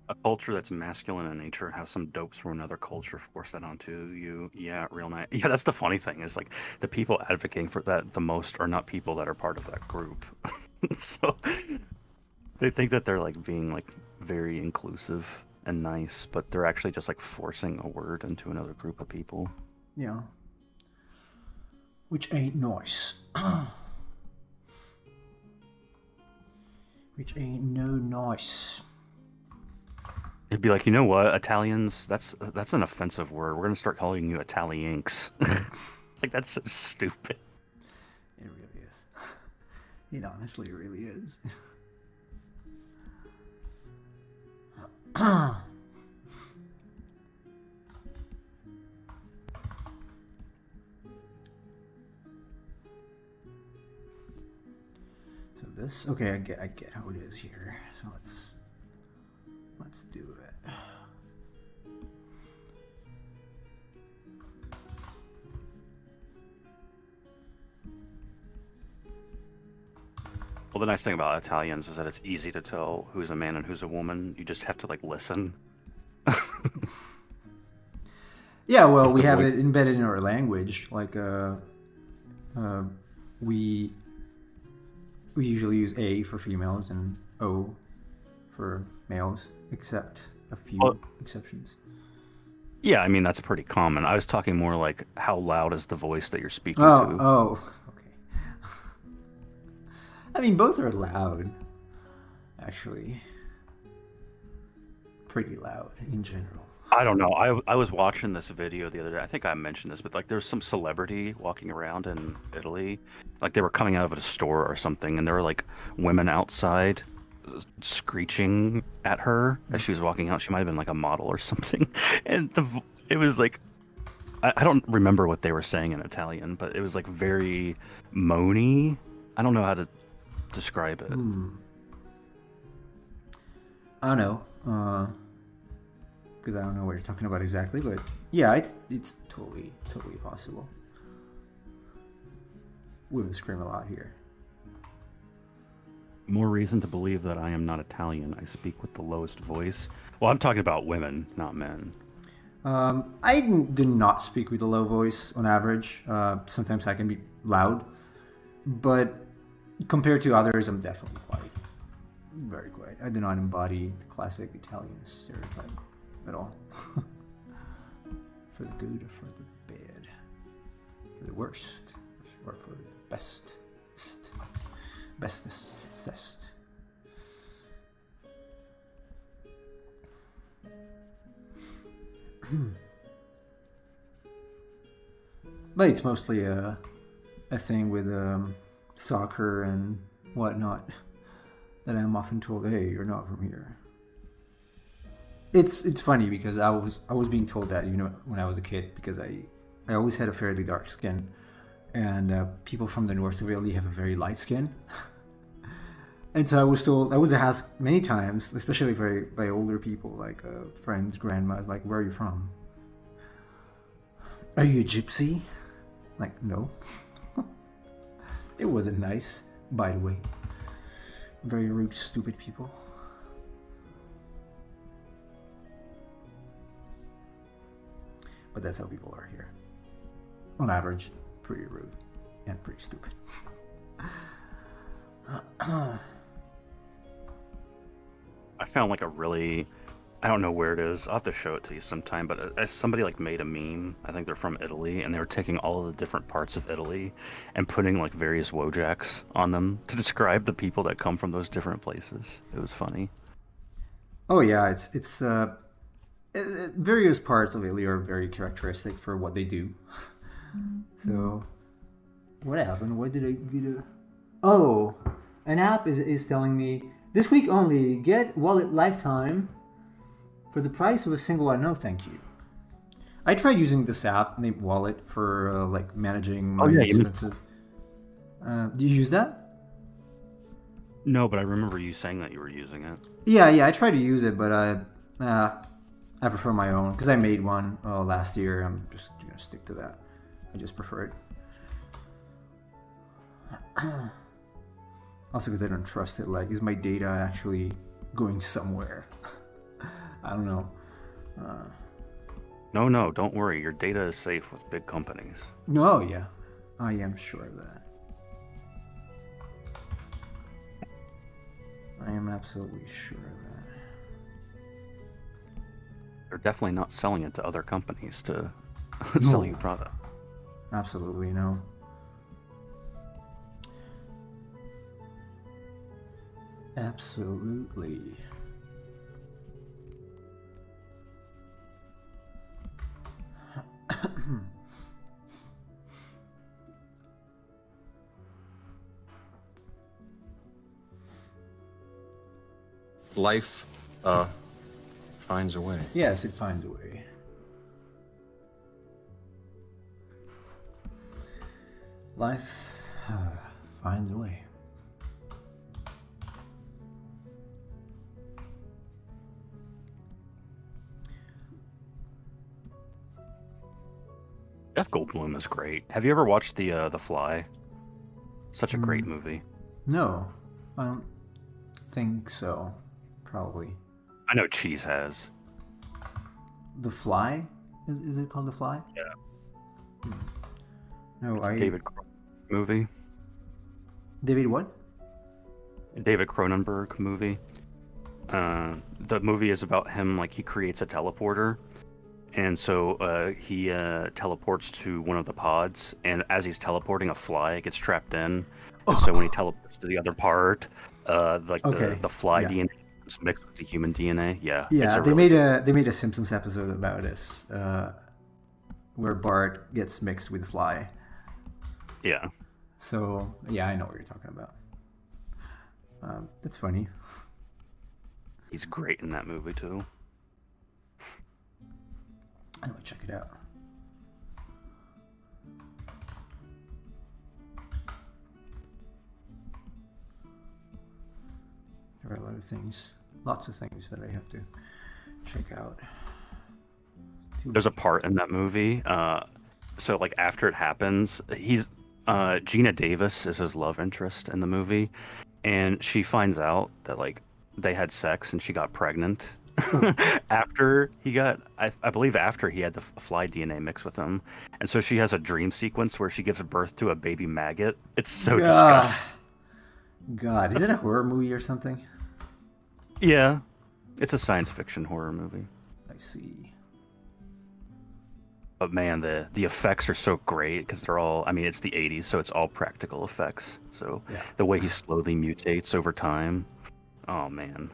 A culture that's masculine in nature, have some dopes from another culture force that onto you. Yeah, real nice. Yeah, that's the funny thing is like the people advocating for that the most are not people that are part of that group. So they think that they're like being like very inclusive and nice, but they're actually just like forcing a word into another group of people. Yeah. Which ain't nice. Which ain't no nice. It'd be like, you know what, Italians, that's an offensive word. We're gonna start calling you Italianks. It's like that's so stupid. It really is. It honestly really is. So this, okay, I get how it is here. So let's do it. Well, the nice thing about Italians is that it's easy to tell who's a man and who's a woman. You just have to like listen. Yeah, well, we have it embedded in our language. Like, we usually use A for females and O for males, except a few exceptions. Yeah, I mean, that's pretty common. I was talking more like how loud is the voice that you're speaking to. Oh, okay. I mean, both are loud, actually. Pretty loud in general. I don't know. I was watching this video the other day. I think I mentioned this, but like there's some celebrity walking around in Italy. Like they were coming out of a store or something, and there were like women outside screeching at her as she was walking out. She might have been like a model or something, and it was like I don't remember what they were saying in Italian, but it was like very moany. I don't know how to describe it. I don't know, because I don't know what you're talking about exactly, but yeah, it's totally possible. Women scream a lot here. More reason to believe that I am not Italian. I speak with the lowest voice. Well, I'm talking about women, not men. I do not speak with a low voice on average. Sometimes I can be loud, but compared to others, I'm definitely very quiet. I do not embody the classic Italian stereotype at all. For the good or for the bad, for the worst or for the bestest. But it's mostly a thing with soccer and whatnot that I'm often told, "Hey, you're not from here." It's funny because I was being told that when I was a kid, because I always had a fairly dark skin, and people from the north really have a very light skin. And so I was asked many times, especially by older people, like friends, grandmas, like, "Where are you from? Are you a gypsy?" Like, no. It wasn't nice, by the way. Very rude, stupid people. But that's how people are here. On average, pretty rude and pretty stupid. I found like I don't know where it is. I'll have to show it to you sometime, but somebody like made a meme. I think they're from Italy, and they were taking all of the different parts of Italy and putting like various Wojaks on them to describe the people that come from those different places. It was funny. Oh yeah, it's various parts of Italy are very characteristic for what they do. So, what happened? What did I get? Oh, an app is telling me this week only. Get wallet lifetime for the price of a single one. No, thank you. I tried using this app named Wallet for like managing my expenses. Do you use that? No, but I remember you saying that you were using it. Yeah, I tried to use it, but I prefer my own because I made one last year. I'm just gonna stick to that. I just prefer it. Also, because I don't trust it. Like, is my data actually going somewhere? I don't know. No, don't worry. Your data is safe with big companies. No, yeah, I am sure of that. I am absolutely sure of that. They're definitely not selling it to other companies to sell you product. Absolutely no. Absolutely. Life finds a way. Yes, it finds a way. Life finds a way. Jeff Goldblum is great. Have you ever watched The Fly? Such a great movie. No, I don't think so. Probably. I know Cheese has. The Fly? Is it called The Fly? Yeah. No, it's a David Cronenberg movie. David what? David Cronenberg movie. The movie is about him, like, he creates a teleporter. And so he teleports to one of the pods, and as he's teleporting, a fly gets trapped in. And so when he teleports to the other part, the fly DNA is mixed with the human DNA. Yeah. Yeah, they made a Simpsons episode about this, where Bart gets mixed with the fly. Yeah. So yeah, I know what you're talking about. That's funny. He's great in that movie too. I'm gonna check it out. There are a lot of things, lots of things that I have to check out. There's a part in that movie. So like after it happens, Gina Davis is his love interest in the movie, and she finds out that like they had sex and she got pregnant after he got, I believe after he had the fly DNA mixed with him, and so she has a dream sequence where she gives birth to a baby maggot. It's so disgusting. God, is it a horror movie or something? Yeah, it's a science fiction horror movie. I see. But man, the effects are so great because they're all, I mean, it's the 80s, so it's all practical effects. So Yeah. the way he slowly mutates over time, oh man.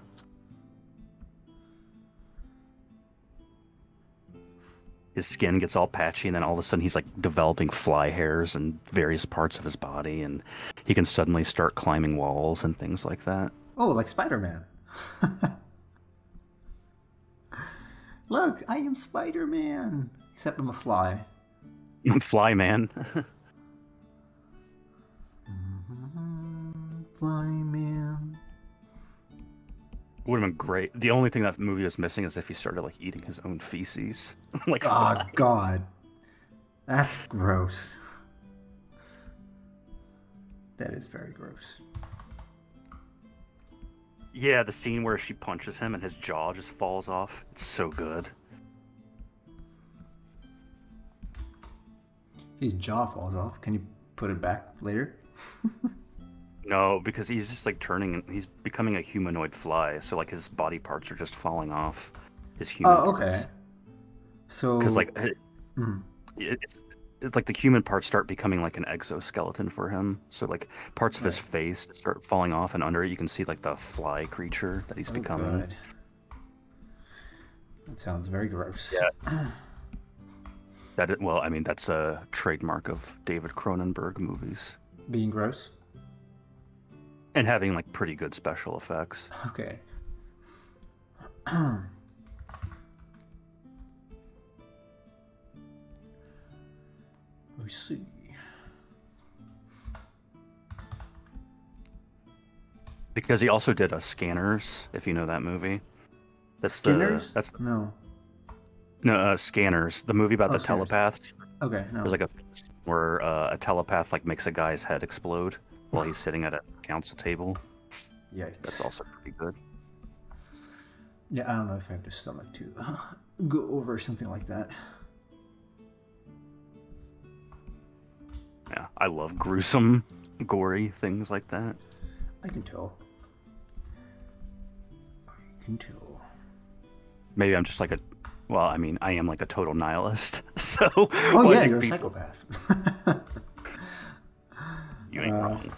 His skin gets all patchy, and then all of a sudden he's like developing fly hairs in various parts of his body, and he can suddenly start climbing walls and things like that. Oh, like Spider-Man. Look, I am Spider-Man. Except I'm a fly. Fly man. Fly man. Would have been great. The only thing that movie was missing is if he started like eating his own feces. Like, Oh, fly. God. That's gross. That is very gross. Yeah, the scene where she punches him and his jaw just falls off. It's so good. His jaw falls off. Can you put it back later? No, because he's just like he's becoming a humanoid fly, so like his body parts are just falling off. His human Oh, okay. parts. So... Because like Mm. it's like the human parts start becoming like an exoskeleton for him. So like parts of his face start falling off, and under it you can see like the fly creature that he's becoming. God. That sounds very gross. Yeah. Well, I mean, that's a trademark of David Cronenberg movies. Being gross? And having like pretty good special effects. Okay. I see. Because he also did Scanners, if you know that movie. That's Skinners? No, No. Scanners, the movie about the Scanners. telepaths. Okay, no. There's like a where a telepath like makes a guy's head explode while he's sitting at a council table. Yikes. That's also pretty good. Yeah, I don't know if I have the stomach to go over something like that. Yeah, I love gruesome, gory things like that. I can tell. I can tell. Maybe I'm just like well, I mean, I am like a total nihilist. So. Oh yeah, you're a psychopath. You ain't wrong.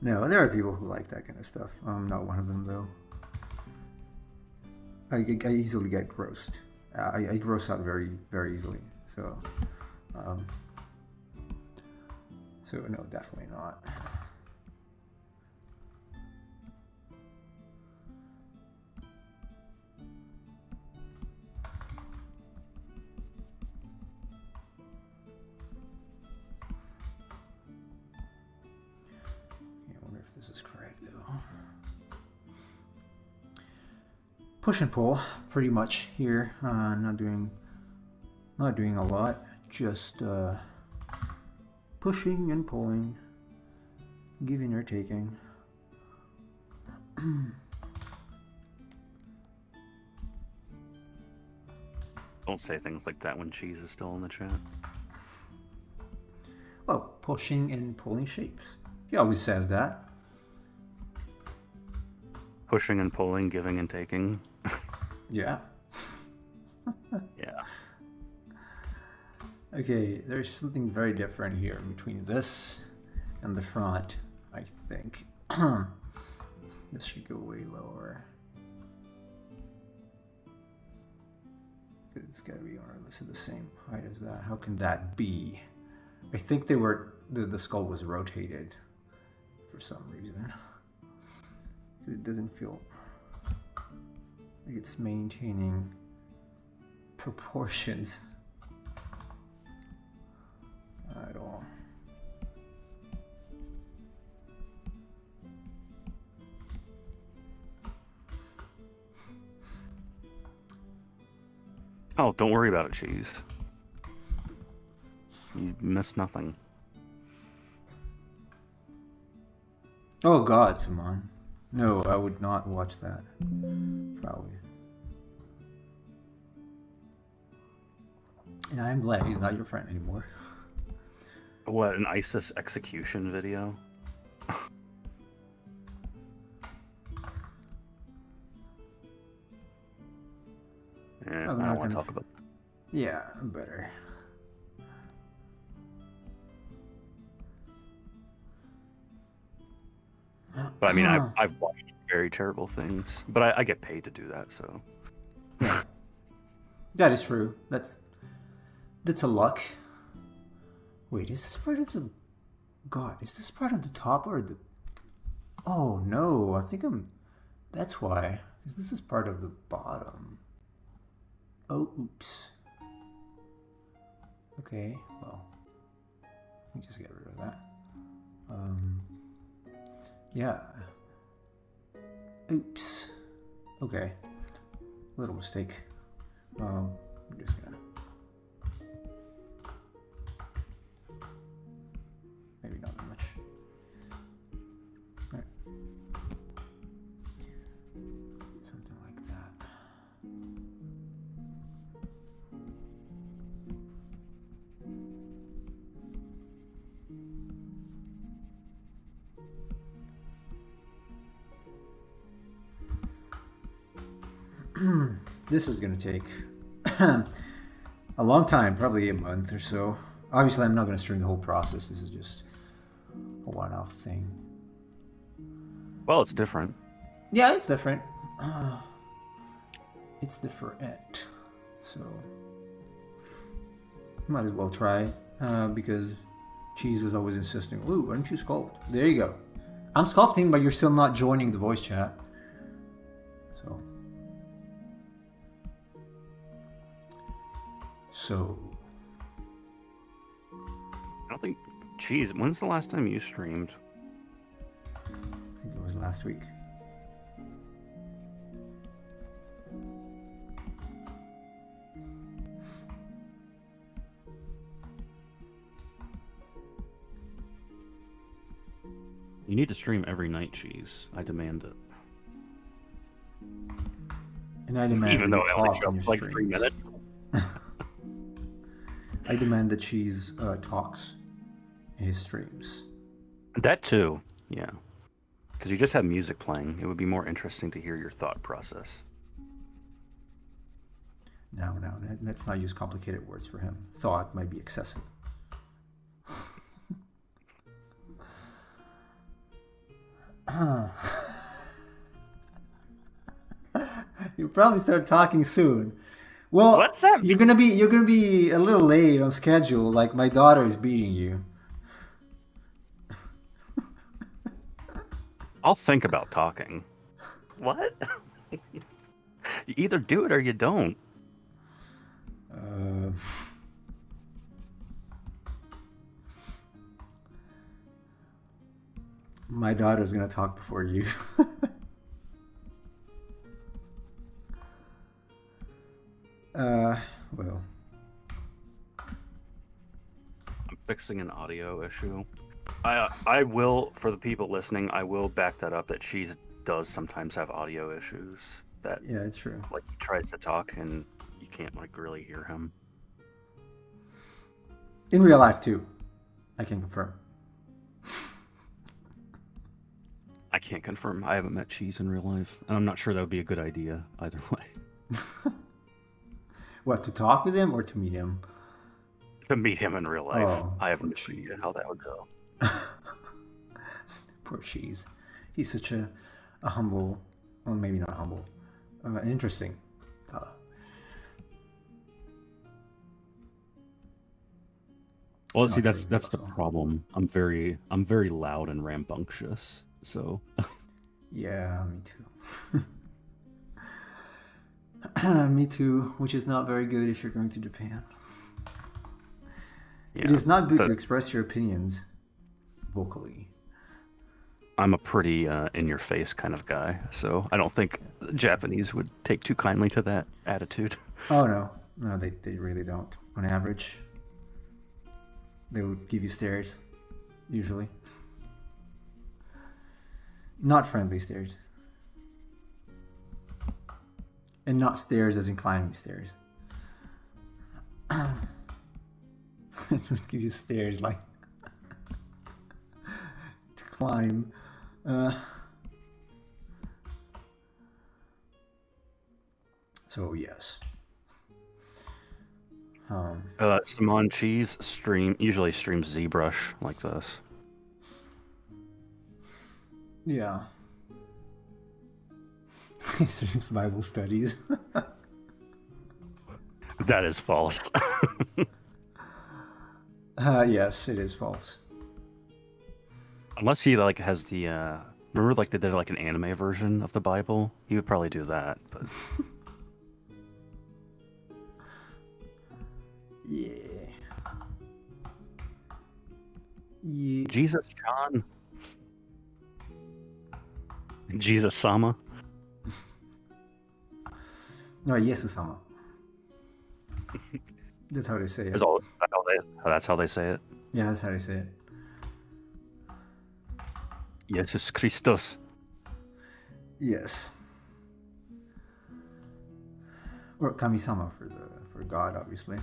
No, there are people who like that kind of stuff. I'm not one of them though. I easily get grossed. I gross out very, very easily. So, so no, definitely not. I wonder if this is correct though. Push and pull, pretty much here. Not doing a lot. Just pushing and pulling, giving or taking. Don't say things like that when Cheese is still in the chat. Well, pushing and pulling shapes. He always says that. Pushing and pulling, giving and taking. Yeah. Yeah. Okay, there's something very different here between this and the front, I think. This should go way lower. It's gotta be more or less the same height as that. How can that be? I think they were the skull was rotated for some reason. It doesn't feel like it's maintaining proportions at all. Oh, don't worry about it, Cheese. You miss nothing. Oh God, Simon. No, I would not watch that. Probably. And I'm glad he's not your friend anymore. What, an ISIS execution video? I don't want to talk about that. Yeah, better. But I mean, I've watched very terrible things, but I get paid to do that, so. Yeah. That is true. That's a luck. Wait, is this part of the... God, is this part of the top or the... Oh no, I think I'm... That's why. Because this is part of the bottom. Oh, oops. Okay, well. Let me just get rid of that. Yeah. Oops. Okay. Little mistake. I'm just gonna... Maybe not that much. All right. Something like that. This is going to take a long time, probably a month or so. Obviously, I'm not going to stream the whole process. This is just a one-off thing. Well, it's different. Yeah, it's different. It's different. So, might as well try because Cheese was always insisting, ooh, why don't you sculpt? There you go. I'm sculpting, but you're still not joining the voice chat. So, I don't think... Cheese, when's the last time you streamed? I think it was last week. You need to stream every night, Cheese. I demand it. And I demand even that though you I only talk show on up your like 3 streams. minutes. I demand that Cheese talks in his streams. That too, yeah. Because you just have music playing. It would be more interesting to hear your thought process. No, let's not use complicated words for him. Thought might be excessive. You'll probably start talking soon. Well, What's that? You're gonna be a little late on schedule. Like my daughter is beating you. I'll think about talking. What? You either do it or you don't. My daughter's gonna talk before you. Well. I'm fixing an audio issue. I will, for the people listening, I will back that up that she does sometimes have audio issues. That Yeah, it's true. like he tries to talk and you can't like really hear him. In real life too, I can confirm. I can't confirm. I haven't met Cheese in real life, and I'm not sure that would be a good idea either way. What, to talk with him or to meet him? To meet him in real life, Oh, I have no poor idea how that would go. Poor Cheese. He's such a humble, well, maybe not humble, an interesting fellow. Well, It's see, not that's true, the so. problem. I'm very loud and rambunctious. So Yeah, me too. Me too, which is not very good if you're going to Japan. Yeah, It is not good but to express your opinions vocally. I'm a pretty in-your-face kind of guy, so I don't think the Japanese would take too kindly to that attitude. Oh no, no, they really don't. On average, they would give you stares, usually. Not friendly stares. And not stairs as in climbing stairs. It would give you stairs like to climb. So yes. Simon Cheese usually streams ZBrush like this. Yeah. He streams Bible studies. That is false. Yes, it is false. Unless he like has the remember like they did like an anime version of the Bible, he would probably do that. But Yeah. Yeah. Jesus John, Jesus Sama. No, Yesu-sama. That's how they say it. That's how they say it. Yeah, that's how they say it. Jesus Christos. Yes. Or Kami-sama for God, obviously.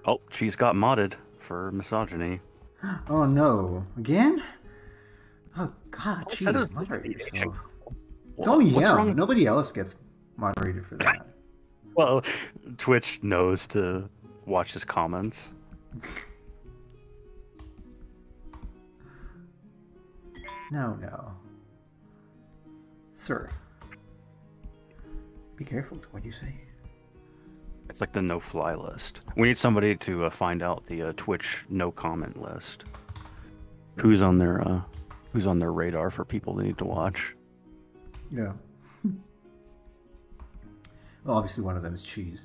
Oh, she's got modded for misogyny. Oh no. Again? Oh god, I said it was jeez, moderate the yourself. It's Well, only what's him. wrong? Nobody else gets moderated for that. Well, Twitch knows to watch his comments. No. Sir. Be careful to what you say. It's like the no-fly list. We need somebody to find out the Twitch no-comment list. Who's on their radar for people they need to watch? Yeah. Well, obviously one of them is cheese.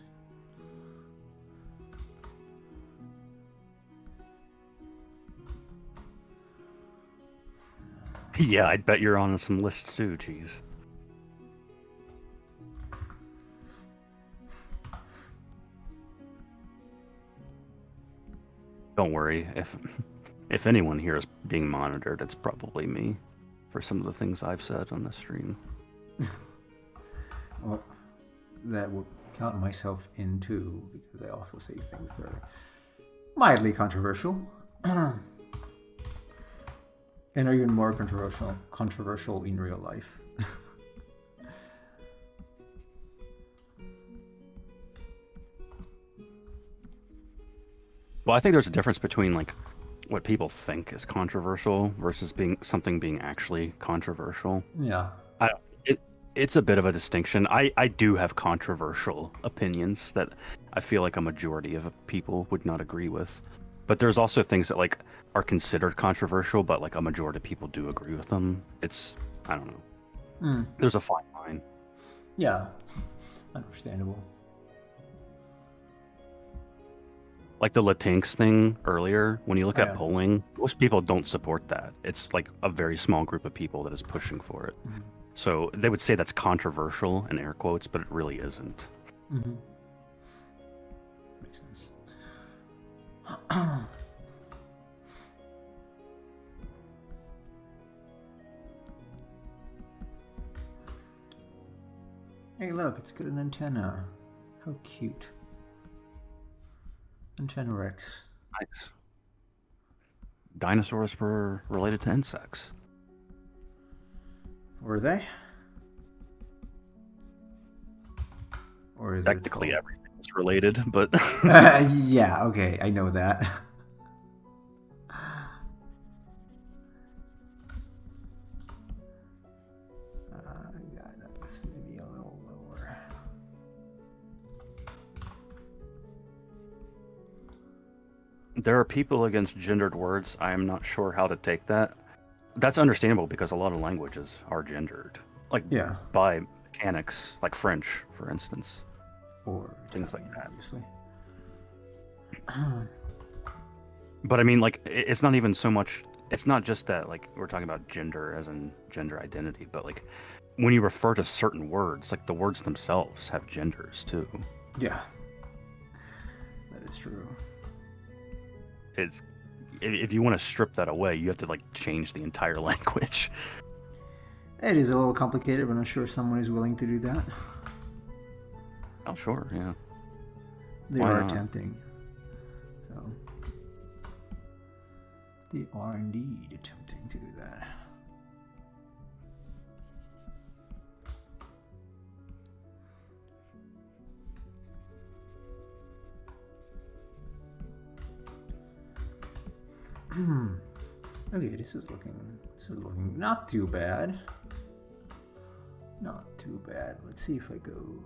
Yeah, I'd bet you're on some lists too, Cheese. Don't worry, if anyone here is being monitored, it's probably me for some of the things I've said on this stream. Well, that would count myself in too, because I also say things that are mildly controversial. And are even more controversial in real life. Well, I think there's a difference between like what people think is controversial versus something being actually controversial. Yeah. It's a bit of a distinction. I do have controversial opinions that I feel like a majority of people would not agree with. But there's also things that like are considered controversial, but like a majority of people do agree with them. I don't know. There's a fine line. Yeah. Understandable. Like the Latinx thing earlier, when you look at Yeah. polling, most people don't support that. It's like a very small group of people that is pushing for it. Mm-hmm. So they would say that's controversial in air quotes, but it really isn't. Mm-hmm. Makes sense. Hey, look, it's got an antenna. How cute. Antenna Rex. Nice. Dinosaurs were related to insects. Were they? Or is Technically, it everything is related, but yeah, okay, I know that. This may be a little lower. there are people against gendered words. I am not sure how to take that. that's understandable because a lot of languages are gendered, like Yeah. by mechanics, like French, for instance, Or things Italian, like that. obviously. But I mean, like, it's not even so much. It's not just that, like, we're talking about gender as in gender identity, but like when you refer to certain words, like the words themselves have genders too. Yeah. That is true. It's if you want to strip that away, you have to like change the entire language. It is a little complicated, but I'm sure someone is willing to do that. Oh, sure, yeah. They Why are not? attempting. So they are indeed attempting to do that. Okay, this is looking not too bad. Not too bad. Let's see if I go.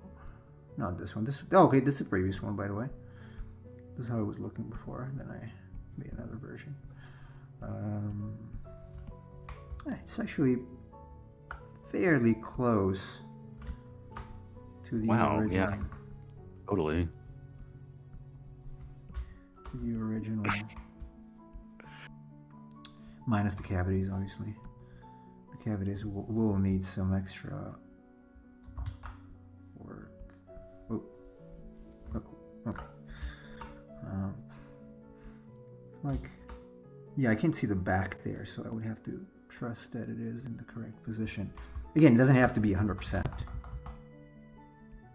Not this one. Okay, this is the previous one, by the way. This is how it was looking before. Then I made another version. It's actually fairly close to the Wow, original. yeah. Totally. To the original. Minus the cavities, obviously. The cavities will need some extra work. Oh, okay. Yeah, I can't see the back there, so I would have to trust that it is in the correct position. Again, it doesn't have to be 100%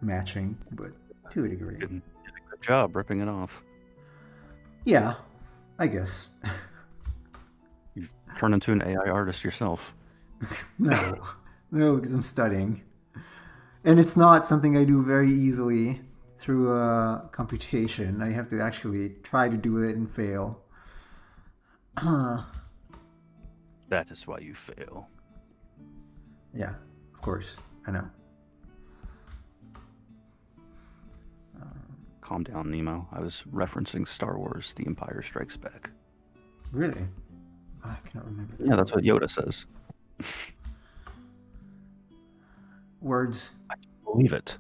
matching, but to a degree. Did a good job ripping it off. Yeah, I guess. You've turned into an AI artist yourself. No, because I'm studying. And it's not something I do very easily through computation. I have to actually try to do it and fail. That is why you fail. Yeah, of course. I know. Calm down, Nemo. I was referencing Star Wars: The Empire Strikes Back. Really? I cannot remember that. Yeah, that's what Yoda says. Words. I can't believe it.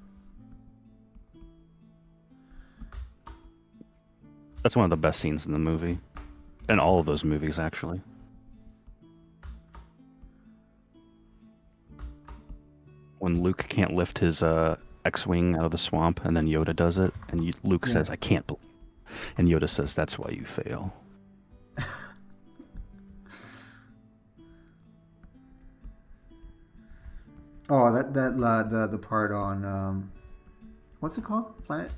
That's one of the best scenes in the movie. In all of those movies, actually. When Luke can't lift his X-Wing out of the swamp, and then Yoda does it, and Luke says, I can't believe it. And Yoda says, that's why you fail. Oh, the part on what's it called? Planet?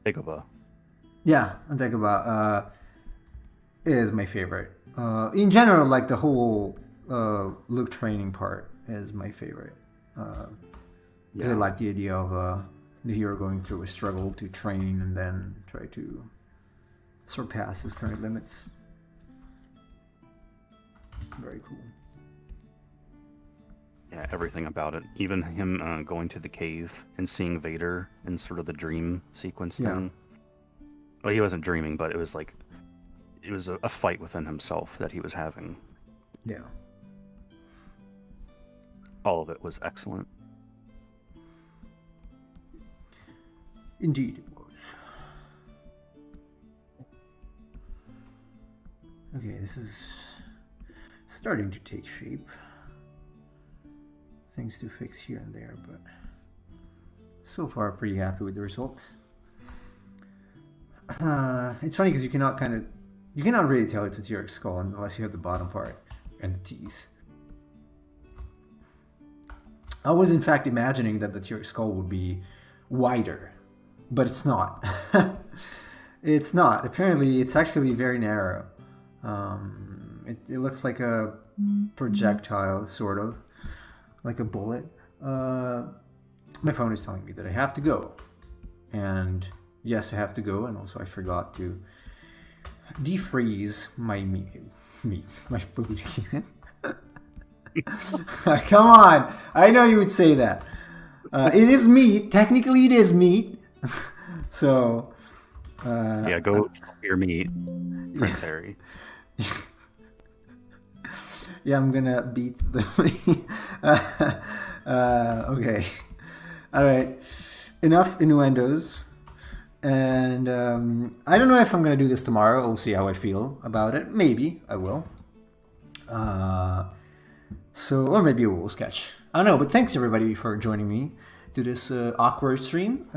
Dagobah. Yeah, Dagobah is my favorite. In general, like the whole Luke training part is my favorite. Because I like the idea of the hero going through a struggle to train and then try to surpass his current limits. Very cool. Yeah, everything about it. Even him going to the cave and seeing Vader in sort of the dream sequence thing. Well, he wasn't dreaming, but it was like, it was a fight within himself that he was having. Yeah. All of it was excellent. Indeed it was. Okay, this is starting to take shape. Things to fix here and there, but so far pretty happy with the result. It's funny because you cannot really tell it's a T-Rex skull unless you have the bottom part and the teeth. I was in fact imagining that the T-Rex skull would be wider, but it's not. It's not. Apparently, it's actually very narrow. It looks like a projectile, sort of. Like a bullet. My phone is telling me that I have to go. And yes, I have to go. And also I forgot to defreeze my my food again. Come on. I know you would say that. It is meat. Technically it is meat. So... yeah, go your meat, Prince Harry. Yeah, I'm gonna beat the. Okay. All right. Enough innuendos. And I don't know if I'm gonna do this tomorrow. We'll see how I feel about it. Maybe I will. Or maybe we'll sketch. I don't know. But thanks everybody for joining me to this awkward stream.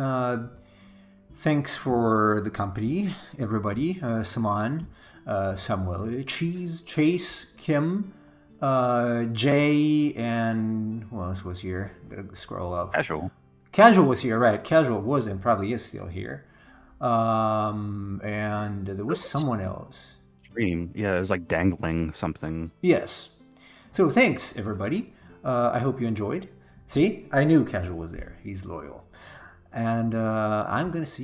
Thanks for the company, everybody. Saman, Samuel, Chase, Kim, Jay, and who else was here? Gotta scroll up. Casual was here, right? Casual was and probably is still here. And there was someone else. Stream, yeah, it was like dangling something. Yes. So thanks, everybody. I hope you enjoyed. See, I knew Casual was there. He's loyal. And I'm gonna see